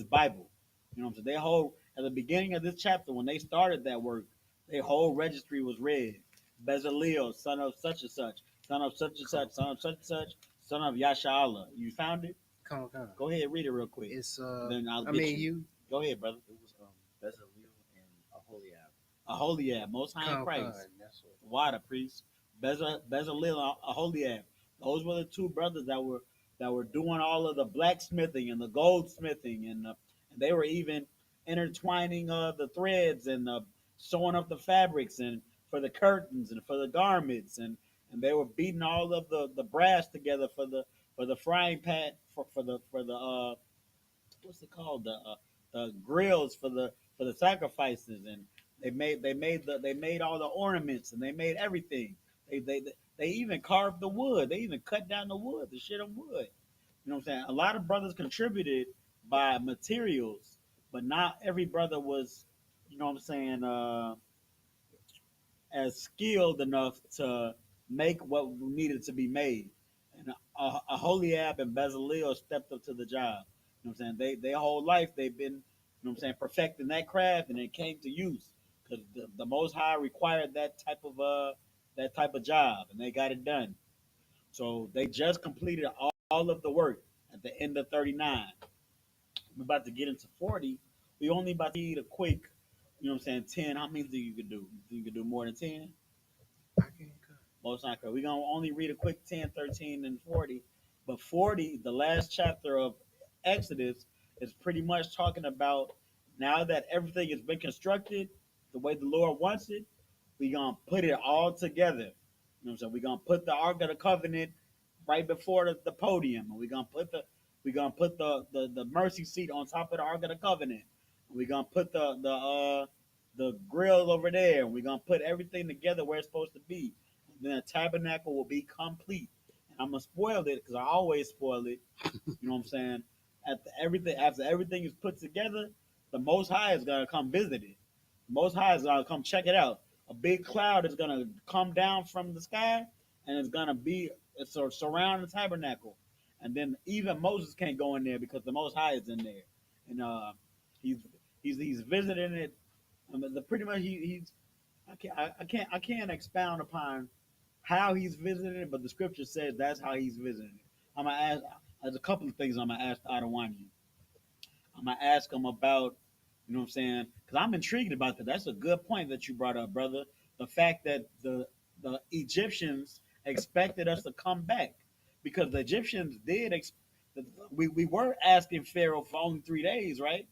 Bible. They whole at the beginning of this chapter when they started that work, their whole registry was read. Bezalel, son of such and such, son of such and such, son of such and such, son of Yashala. You found it? Come on. Go ahead, read it real quick. It's Then I'll I get mean you. Go ahead, brother. It was Bezalel and Aholiab. Aholiab, Most High in Christ. That's what. Water priest, Bezalel, Aholiab. Those were the two brothers that were doing all of the blacksmithing and the goldsmithing, and they were even intertwining the threads and sewing up the fabrics and for the curtains and for the garments, and they were beating all of the brass together for the frying pan for the what's it called, the grills for the sacrifices, and they made all the ornaments, and they made everything. They even carved the wood. They even cut down the wood, the shit of wood. You know what I'm saying? A lot of brothers contributed by materials, but not every brother was, you know what I'm saying, as skilled enough to make what needed to be made. And Aholiab and Bezalel stepped up to the job. You know what I'm saying? Their whole life they've been, perfecting that craft, and it came to use because the Most High required that type of job, and they got it done. So they just completed all of the work at the end of 39. We're about to get into 40. We only about to eat a quick, 10. How many do you could do? You could do more than 10? I can't cut. Most not correct. We're gonna only read a quick 10, 13, and 40. But 40, the last chapter of Exodus, is pretty much talking about now that everything has been constructed the way the Lord wants it, we're gonna put it all together. You know what I'm saying? We're gonna put the Ark of the Covenant right before the podium, and we're gonna put the mercy seat on top of the Ark of the Covenant. We're gonna put the grill over there, and we're gonna put everything together where it's supposed to be. Then the tabernacle will be complete. And I'm gonna spoil it because I always spoil it. You know what I'm saying? After everything is put together, the Most High is gonna come visit it. The Most High is gonna come check it out. A big cloud is gonna come down from the sky, and it's surround the tabernacle. And then even Moses can't go in there because the Most High is in there, and he's he's visiting it. Pretty much he's I can't expound upon how he's visiting it, but the scripture says that's how he's visiting it. I'm gonna ask. There's a couple of things I'm gonna ask Adewani. I'm gonna ask him about, what I'm saying, because I'm intrigued about that. That's a good point that you brought up, brother. The fact that the Egyptians expected us to come back, because the Egyptians did. We were asking Pharaoh for only 3 days, right?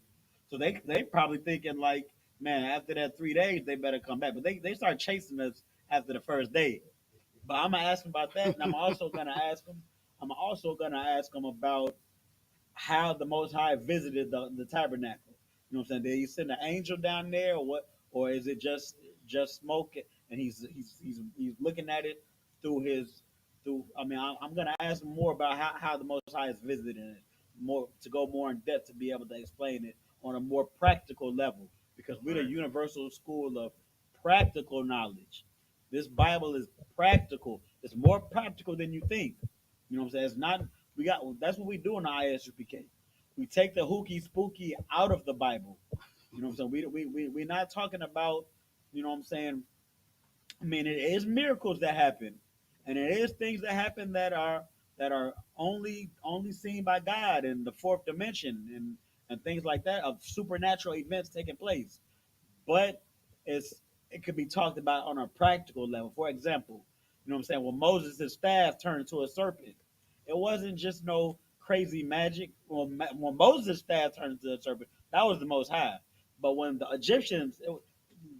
So they probably thinking like, man, after that 3 days they better come back. But they start chasing us after the first day. But I'm gonna ask him about that, and I'm also gonna ask him about how the Most High visited the tabernacle. You know what I'm saying? Did he send an angel down there, or what? Or is it just smoke, and he's looking at it through his through? I mean, I'm gonna ask him more about how the Most High is visiting it, more to go more in depth to be able to explain it on a more practical level, because we're the universal school of practical knowledge. This Bible is practical. It's more practical than you think. You know what I'm saying? It's not. That's what we do in the I.S.U.P.K. We take the hooky spooky out of the Bible. You know what I'm saying? We're not talking about, you know what I'm saying? I mean, it is miracles that happen, and it is things that happen that are only seen by God in the fourth dimension, and things like that, of supernatural events taking place. But it's it could be talked about on a practical level. For example, you know what I'm saying? When Moses' staff turned into a serpent, it wasn't just no crazy magic. When Moses' staff turned into a serpent, that was the Most High. But when the Egyptians,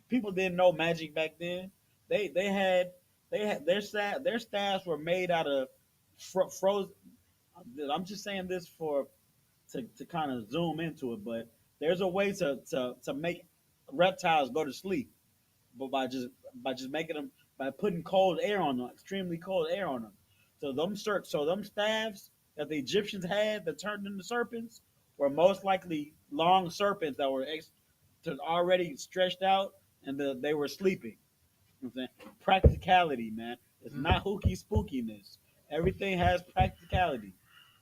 people didn't know magic back then. They had their staffs were made out of frozen. I'm just saying this to kind of zoom into it, but there's a way to make reptiles go to sleep, but by just making them by putting cold air on them, extremely cold air on them. So them staffs that the Egyptians had that turned into serpents were most likely long serpents that were already stretched out and they were sleeping. You know what I'm saying? Practicality, man. It's not hooky spookiness. Everything has practicality.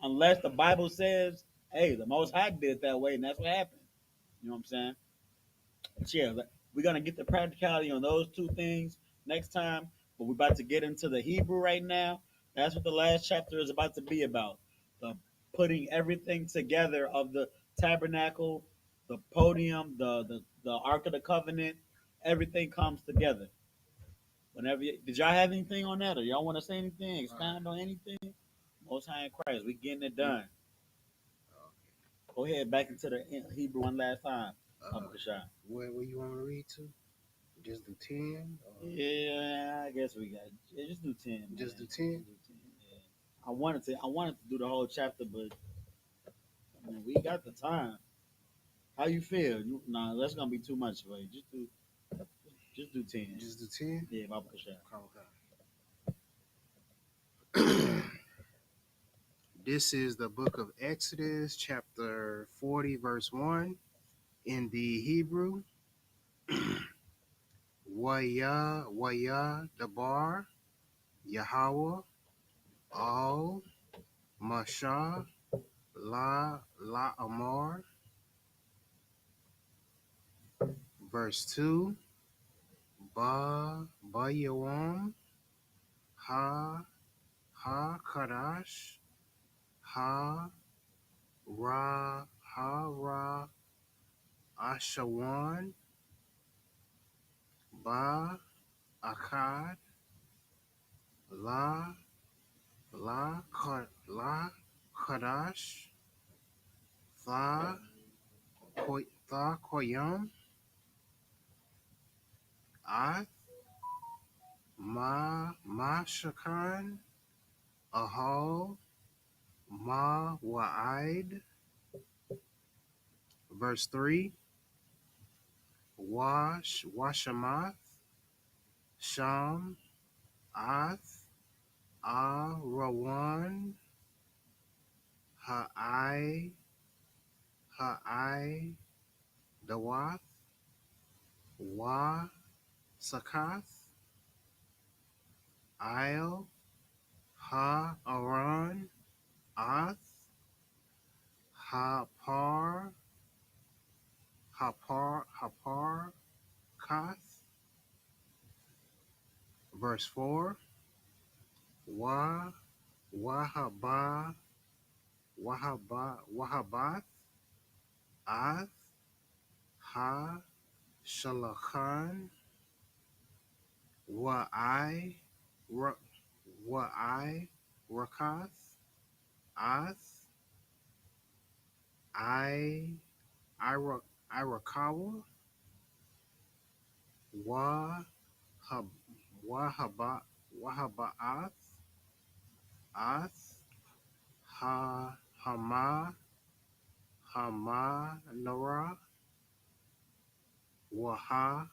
Unless the Bible says, hey, the Most High did it that way, and that's what happened. You know what I'm saying? But yeah, we're going to get the practicality on those two things next time. But we're about to get into the Hebrew right now. That's what the last chapter is about to be about. The putting everything together of the tabernacle, the podium, the Ark of the Covenant. Everything comes together. Did y'all have anything on that, or y'all want to say anything, expound on anything? Most High in Christ, we getting it done. Go ahead, back into the Hebrew one last time. Where you want to read to? Just do 10? Yeah, I guess we got. Yeah, just do 10. Man. Just do 10? Yeah. I wanted to do the whole chapter, but I mean, we got the time. How you feel? Nah, that's gonna be too much for you. Just do 10. Just do 10? Yeah, Baba Kasha. Okay. This is the book of Exodus, chapter 40, verse 1. In the Hebrew, Waya Dabar, Yahweh, Al, Masha, La Amar. Verse 2, Yawam, Ha Kadash, Ha Ra Ashawan, Ba Akkad, La Kadash, Tha Koyam, Ath, Ma Shakan, Ahal, Ma Wa'id. Verse 3, Washamath, Sham, Ath, Rawan, Ha'ai, Dawath, Wa, Sakath, Il, Aran, Ath, Hapar, Kath. Verse 4, Wahaba, Wahabath, Ath, Shalachan, Wa'ai, Rakath, Ath, Irakawa, Wahabaath, Ath, Hamanara, Waha,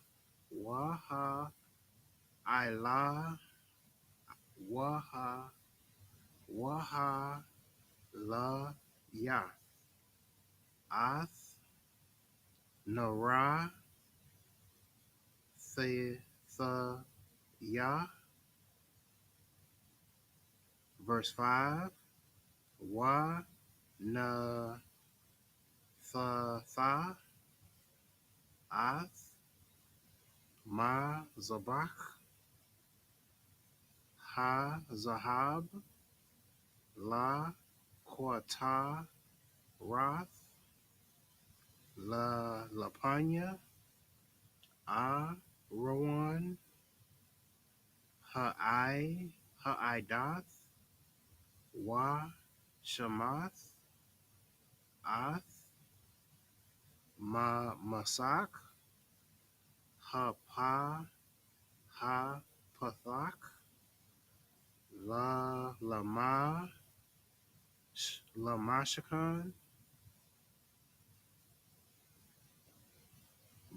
Ila, Waha, La, Yath, Ath, Nara, Yah. Verse 5, Wa, Na, Ath, Ma, Zabach, Ha, Zahab, La, Quata, Rath, La, Lapanya, Rowan, Ha'aidath, Wa, Shamath, Ath, Masak, Pathak, Lamashakan,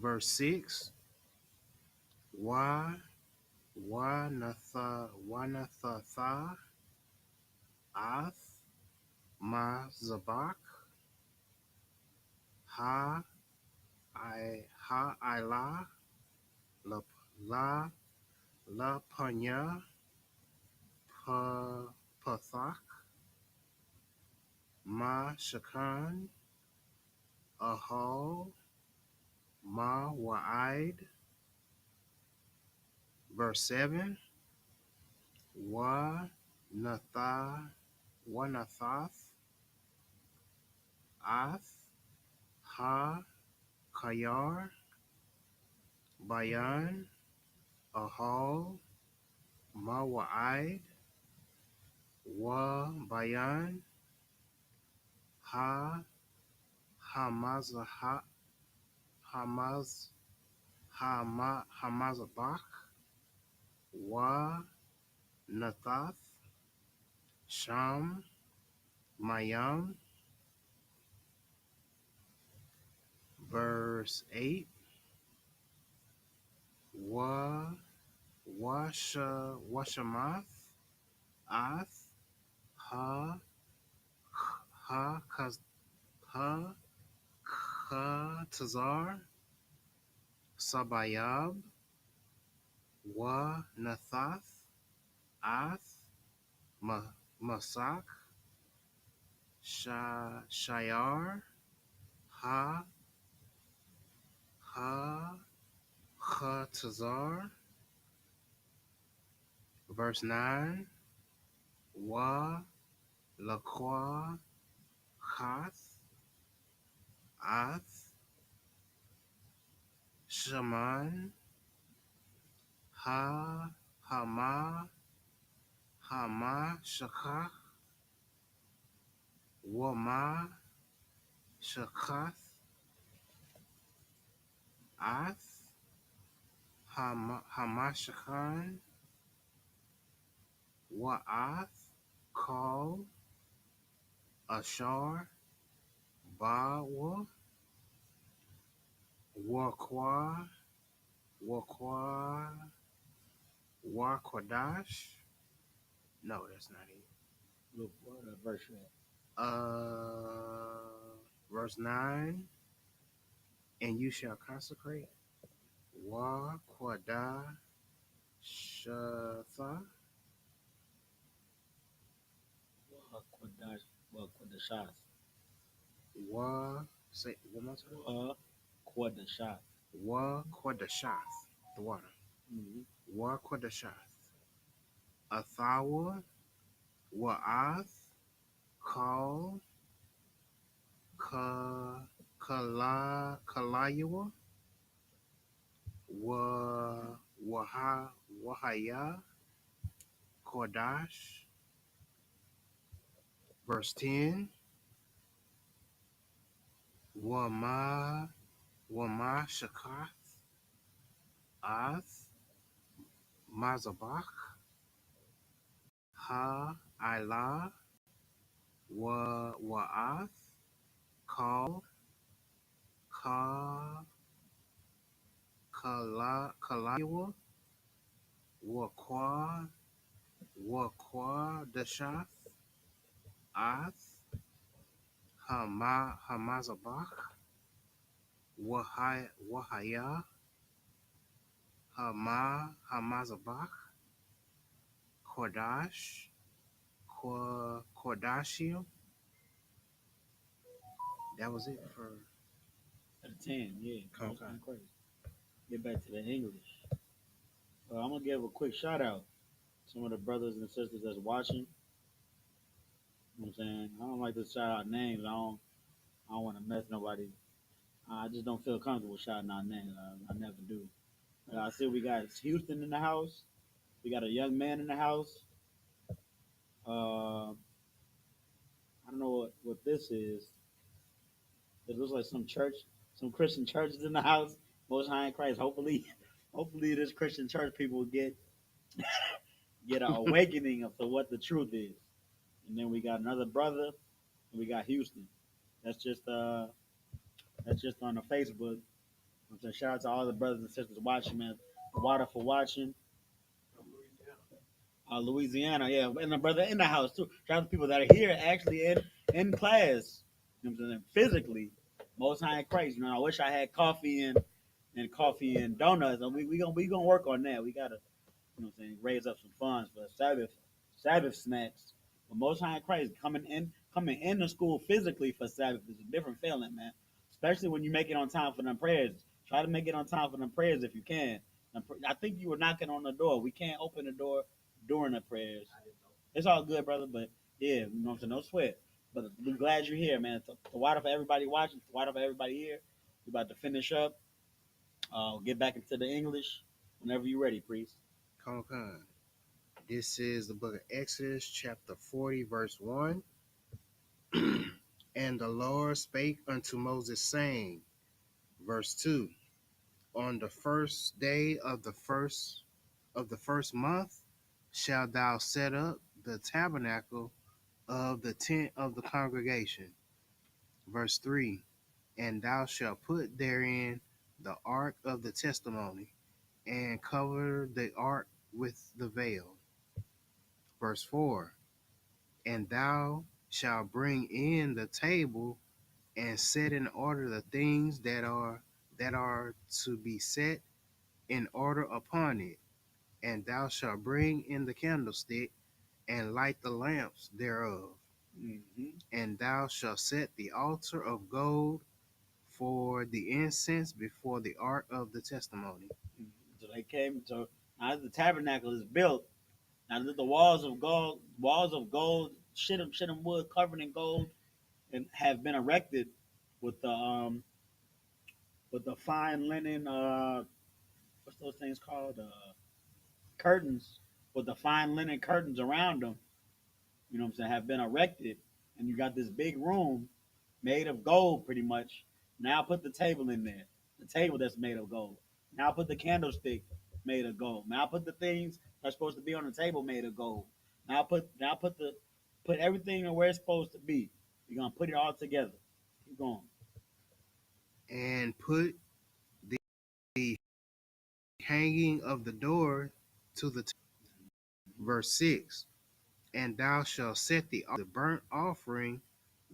Verse 6. Wanathatha ath mazabak ha ila la la la panya pathak ma shakan ahal ma wa'id. Verse 7. Wanathath ath ha kayar bayan ahal ma wa'id wa bayan ha hamazah hamaz hamazabak wa nathath sham mayam. Verse 8. Washamath ath ha ha ha tazar sabayab wa nathath ath masak shayar ha tazar. Verse 9. Wa lakwa hath ath shaman ha hama shakach wama shakath ath hamashakan wa'ath call ashar bawa wakwa wakwadash. No, that's not it. Look, what verse you at? Verse 9. And you shall consecrate wakwadash shatha Quadashas. wa say one more time. Quadashas. Wakwadashath, the water. Mm-hmm. Wakwadashath. Athawa wa'ath call kalayawa wahaya kodash. Verse 10. Wama shakath ath mazabach ha ila wa'ath call kalayawa wakwa dashath ath hamazabach wahaya hamazabach kodash kodashio. That was it for Out of 10, yeah. Okay. That's kind of crazy. Get back to the English. I'm gonna give a quick shout out to some of the brothers and sisters that's watching. You know what I'm saying? I don't like to shout out names. I don't want to mess nobody. I just don't feel comfortable shouting out names. I never do. I see we got Houston in the house. We got a young man in the house. I don't know what this is. It looks like some church, some Christian churches in the house. Most High in Christ. Hopefully, this Christian church people get an awakening of to what the truth is. And then we got another brother, and we got Houston. That's just on the Facebook. I'm saying shout out to all the brothers and sisters watching, man. The water for watching. From Louisiana. Louisiana, yeah, and the brother in the house too. Shout out to people that are here actually in class, you know what I'm saying, physically. Most High in Christ. You know, I wish I had coffee and donuts. And we gonna work on that. We gotta, you know what I'm saying, raise up some funds for Sabbath snacks. But Most High in Christ coming into school physically for Sabbath is a different feeling, man. Especially when you make it on time for them prayers. Try to make it on time for them prayers if you can. I think you were knocking on the door. We can't open the door during the prayers. It's all good, brother. But yeah, you know what I'm saying? No sweat. But we're glad you're here, man. To water for everybody watching, to water for everybody here. We're about to finish up. Get back into the English whenever you're ready, priest. Con. This is the book of Exodus, chapter 40, verse 1. And the Lord spake unto Moses, saying, verse 2, on the first day of the first month shalt thou set up the tabernacle of the tent of the congregation. Verse 3, and thou shalt put therein the ark of the testimony, and cover the ark with the veil. Verse 4, and thou shalt bring in the table and set in order the things that are to be set in order upon it. And thou shalt bring in the candlestick and light the lamps thereof. Mm-hmm. And thou shalt set the altar of gold for the incense before the ark of the testimony. Mm-hmm. So they came. So now the tabernacle is built. Now the walls of gold, shittim wood covered in gold, and have been erected with the fine linen. What's those things called? Curtains, with the fine linen curtains around them. You know what I'm saying? Have been erected, and you got this big room made of gold, pretty much. Now put the table in there. The table that's made of gold. Now put the candlestick made of gold. Now put the things that's supposed to be on the table made of gold. Now put everything where it's supposed to be. You're gonna put it all together. Keep going. And put the hanging of the door to the verse 6, and thou shalt set the burnt offering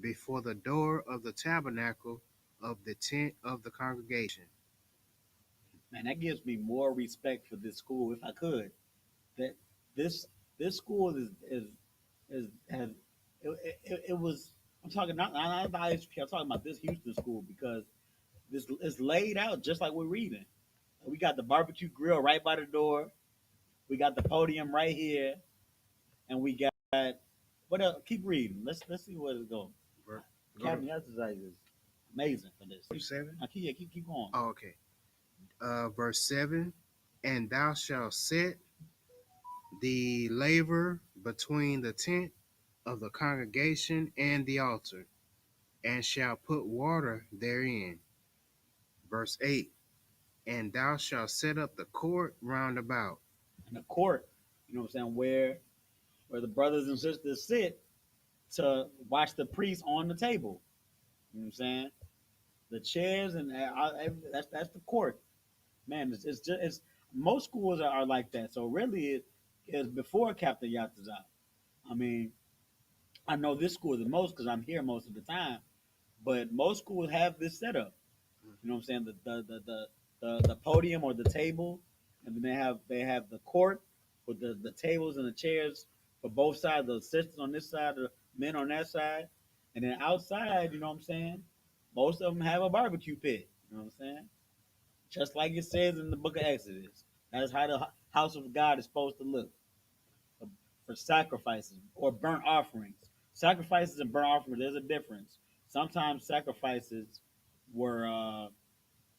before the door of the tabernacle of the tent of the congregation. Man, that gives me more respect for this school if I could. That this this school is has it was. I'm talking not about I.S.U.P.K. I'm talking about this Houston school because this is laid out just like we're reading. We got the barbecue grill right by the door. We got the podium right here, and we got what else? Keep reading. Let's see where it's going. Captain exercise is amazing for this. 7. Now, keep going. Oh, okay. Verse 7, and thou shalt set the laver between the tent of the congregation and the altar, and shalt put water therein. Verse 8, and thou shalt set up the court round about. And the court, you know what I'm saying, where the brothers and sisters sit to watch the priest on the table. You know what I'm saying? The chairs and that's the court. Man, it's most schools are like that. So really, it is before Captain Yatazat. I mean, I know this school the most because I'm here most of the time. But most schools have this setup. You know what I'm saying? The podium or the table, and then they have the court with the tables and the chairs for both sides. The sisters on this side, the men on that side, and then outside, you know what I'm saying? Most of them have a barbecue pit. You know what I'm saying? Just like it says in the book of Exodus. That is how the house of God is supposed to look for sacrifices or burnt offerings. Sacrifices and burnt offerings, there's a difference. Sometimes sacrifices were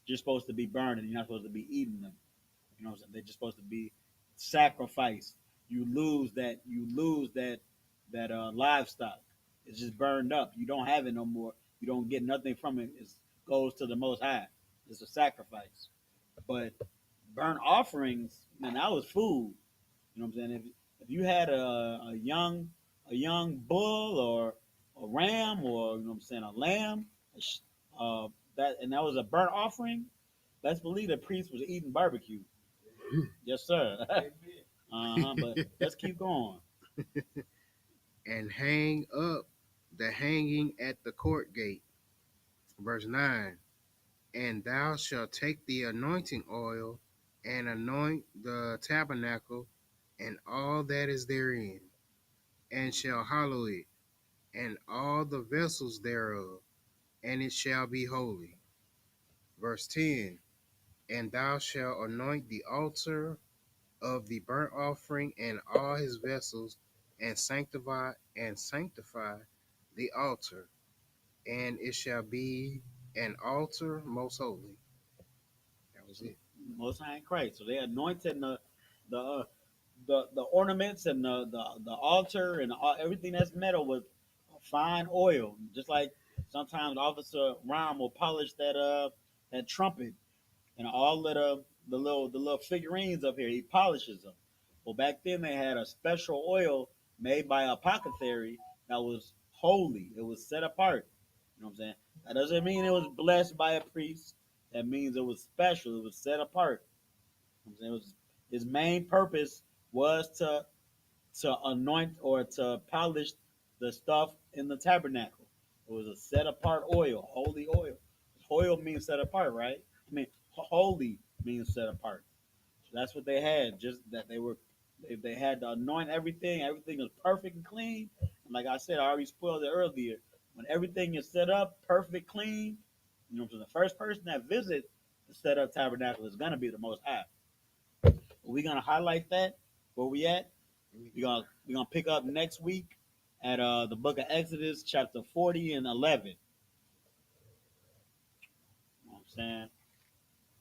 just supposed to be burned and you're not supposed to be eating them. You know what I'm saying? They're just supposed to be sacrificed. You lose that livestock. It's just burned up. You don't have it no more. You don't get nothing from it. It goes to the Most High. It's a sacrifice. But burnt offerings, man, that was food. You know what I'm saying? If you had a young bull or a ram or you know what I'm saying a lamb, uh, that was a burnt offering. best believe the priest was eating barbecue. Yes, sir. But let's keep going. And hang up the hanging at the court gate. Verse 9. And thou shalt take the anointing oil and anoint the tabernacle and all that is therein, and shall hallow it, and all the vessels thereof, and it shall be holy. Verse 10. And thou shalt anoint the altar of the burnt offering and all his vessels, and sanctify the altar, and it shall be an altar most holy. That was it. Most High in Christ. So they anointed the uh, the ornaments and the altar and everything that's metal with fine oil. Just like sometimes Officer Rom will polish that trumpet and all of the little figurines up here. He polishes them. Well, back then they had a special oil made by a apothecary that was holy. It was set apart. You know what I'm saying? That doesn't mean it was blessed by a priest. That means it was special. It was set apart. You know what I'm saying? His main purpose was to anoint or to polish the stuff in the tabernacle. It was a set apart oil, holy oil. Oil means set apart, right? I mean, holy means set apart. So that's what they had. Just that they had to anoint everything. Everything was perfect and clean. And like I said, I already spoiled it earlier. When everything is set up, perfect, clean, you know, so the first person that visits the set up tabernacle is gonna be the Most High. We're gonna highlight that where we at. We're gonna pick up next week at the book of Exodus, chapter 40 and 11. You know what I'm saying?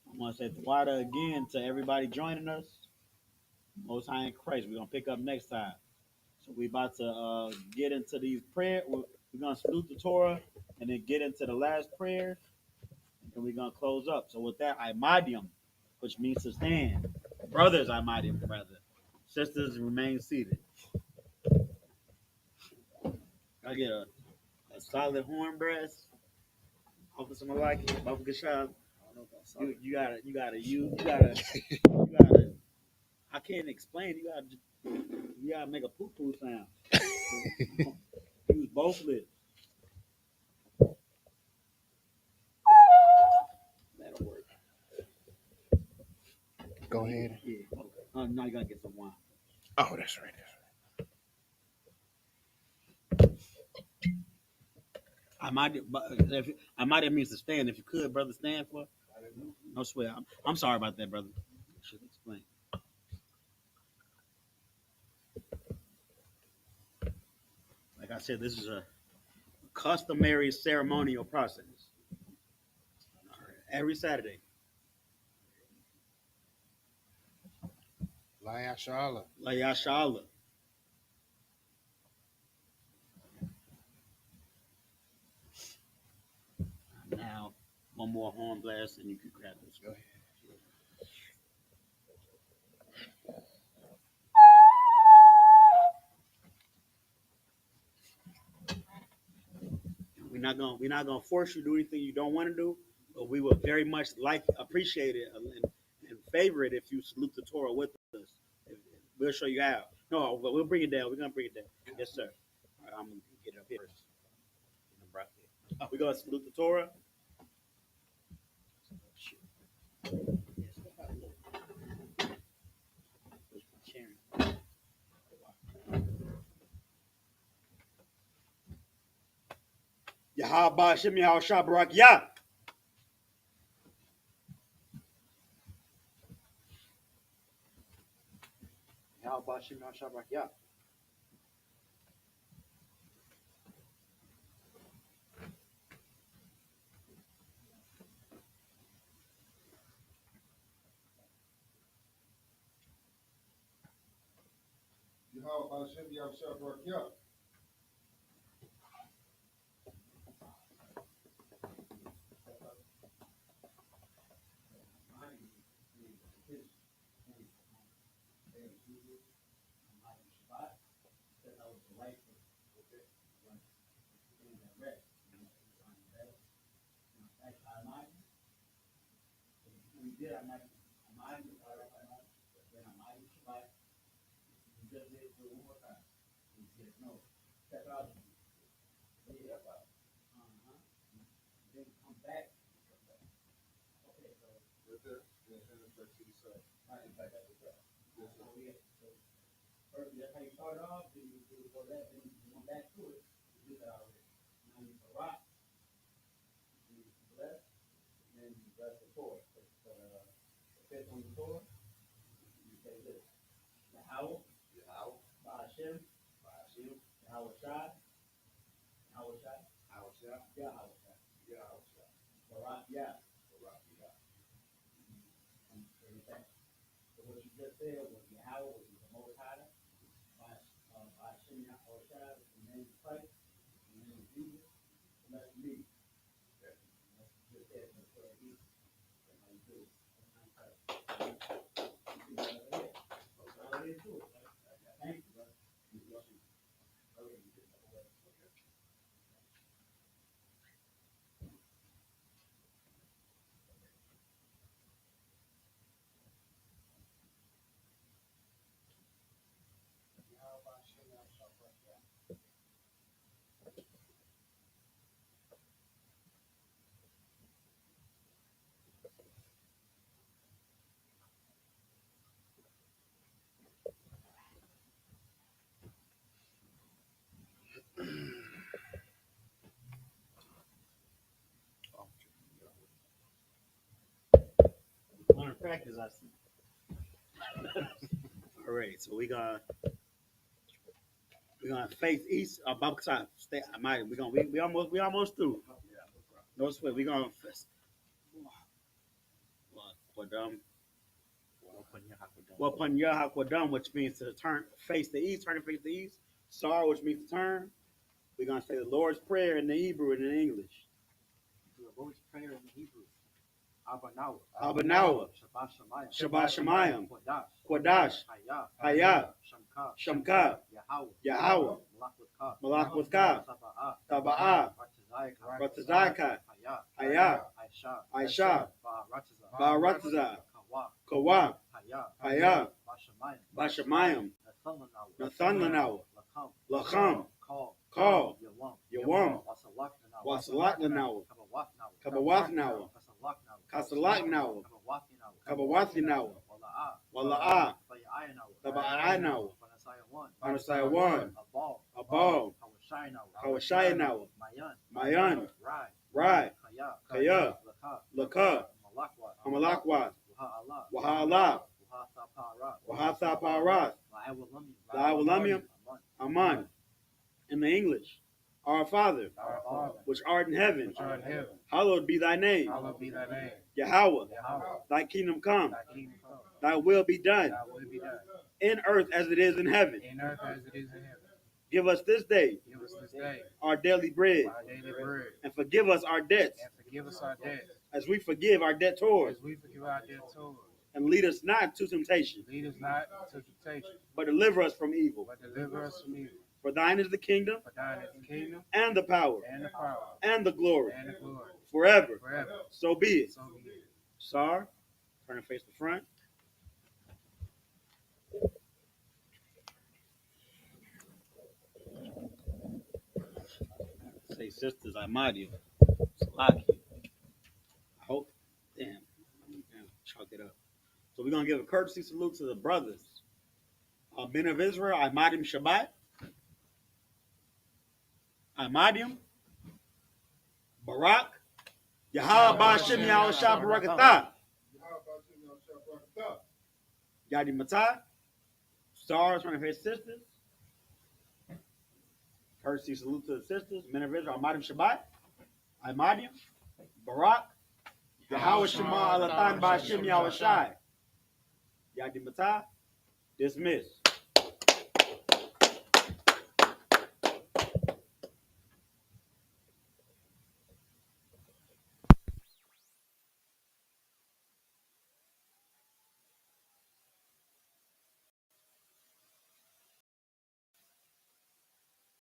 I want to say Tawada again to everybody joining us. Most High in Christ. We're gonna pick up next time. So we about to get into these prayers. We're gonna salute the Torah and then get into the last prayer, and we're gonna close up. So with that, I-madium, which means to stand. Brothers, I-madium, rather. Sisters, remain seated. I get a solid horn breast. Hopefully someone like it. Baba Gashab. I don't know about solid. You gotta. I can't explain. You gotta make a poo poo sound. Use both lips. That'll work. Go ahead. Yeah. Okay. Now you gotta get some wine. Oh, that's right. I might have means to stand. If you could, brother, stand for. No swear. I'm sorry about that, brother. I should explain. Like I said, this is a customary ceremonial process. Every Saturday. Layashala. YAHANNA. Now, one more horn blast, and you can grab this. Go ahead. We're not gonna force you to do anything you don't want to do, but we would very much appreciate it and favor it if you salute the Torah with us. We'll show you how. No, but we'll bring it down. We're gonna bring it down. Yes, sir. All right, I'm gonna get it up here first. We're gonna salute the Torah. Yahaba Shem Yahweh Shabarak Yah. How about Shimon Shabrak? Yeah. Yahweh Hashem Yahshua Barakah. Yeah, I'm like, I'm then I'm like, Shabbat. You just did it one more time. He said, no, step out. Yeah, uh-huh. Then come back. Okay, so. Right there. Yeah, hand it back to the side. Right, in fact, that's it. So we have, so first, that's how you start off, then you do it for that, then you come back to it, you do that already. Now you rock, you bless, and then you bless the Torah. The fifth one, the Torah, you say this. Yahweh, Ba'ashem, Yahweh Shai, Yahweh Shai, Barak Yah. So what you just said was Yahweh, which is the Most High, Ba'ashem Yahweh Shai, which is the name of Christ, the name of Jesus, and that's me. That's what you just said in the prayer. That's how you do it. Thank you, brother. Okay, you did that. Okay. Learn practice, I see. All right, so we're gonna face east. Bible time. Stay. I might. We almost through. No sweat. We're gonna Upon Yahakwadam, which means to turn face the east, turn to face the east. Sar, which means to turn. We're gonna say the Lord's Prayer in the Hebrew and in English. The Lord's Prayer in the Hebrew. Abanawa. Abanawa. Shabbat Shemayim. Quadash. Hayah. Shamka. Yahweh. Malak with Ka. Taba'ah. Ratazaka. Hayah. Aisha. Ba'aratazah. Kawa. Hayah. Bashamayim. Nathan Lanawa. Lacham. Call. Yawam. Wasalak Lanawa. Kabawath Nawa. Kasalak Nawa. Kabawathi Nawa. Wala'ah. Taba'ai Nawa. Manasaya 1. Abal. Kawashaya Nawa. Mayan. Rai. Kaya. Laka. Amalakwa. Wahala. Wahatha Paras. La'awalamium. Aman. In the English. Our Father, which art in heaven, hallowed be thy name. Yahweh, thy kingdom come. Thy will be done. In earth as it is in heaven. Give us this day our daily bread. And forgive us our debts. As we forgive our debtors. And lead us not into temptation. But deliver us from evil. For thine is the kingdom, and the power, and the glory, forever. So be it. Sar, turn and face the front. Say, sisters, I might you. I hope. Damn. Chalk it up. So we're going to give a courtesy salute to the brothers. Men of Israel, I might him Shabbat. Ahmadim, Barak, Yahweh Ba'ashem Yahweh Shah Barakatah, Yadi Matah, stars from his sisters. Courtesy salute to the sisters, men of Israel, Ahmadim Shabbat, Ahmadim, Barak, Yahweh Shema Alatan Ba'ashem Yahweh Shai, Yadi Matah, dismiss.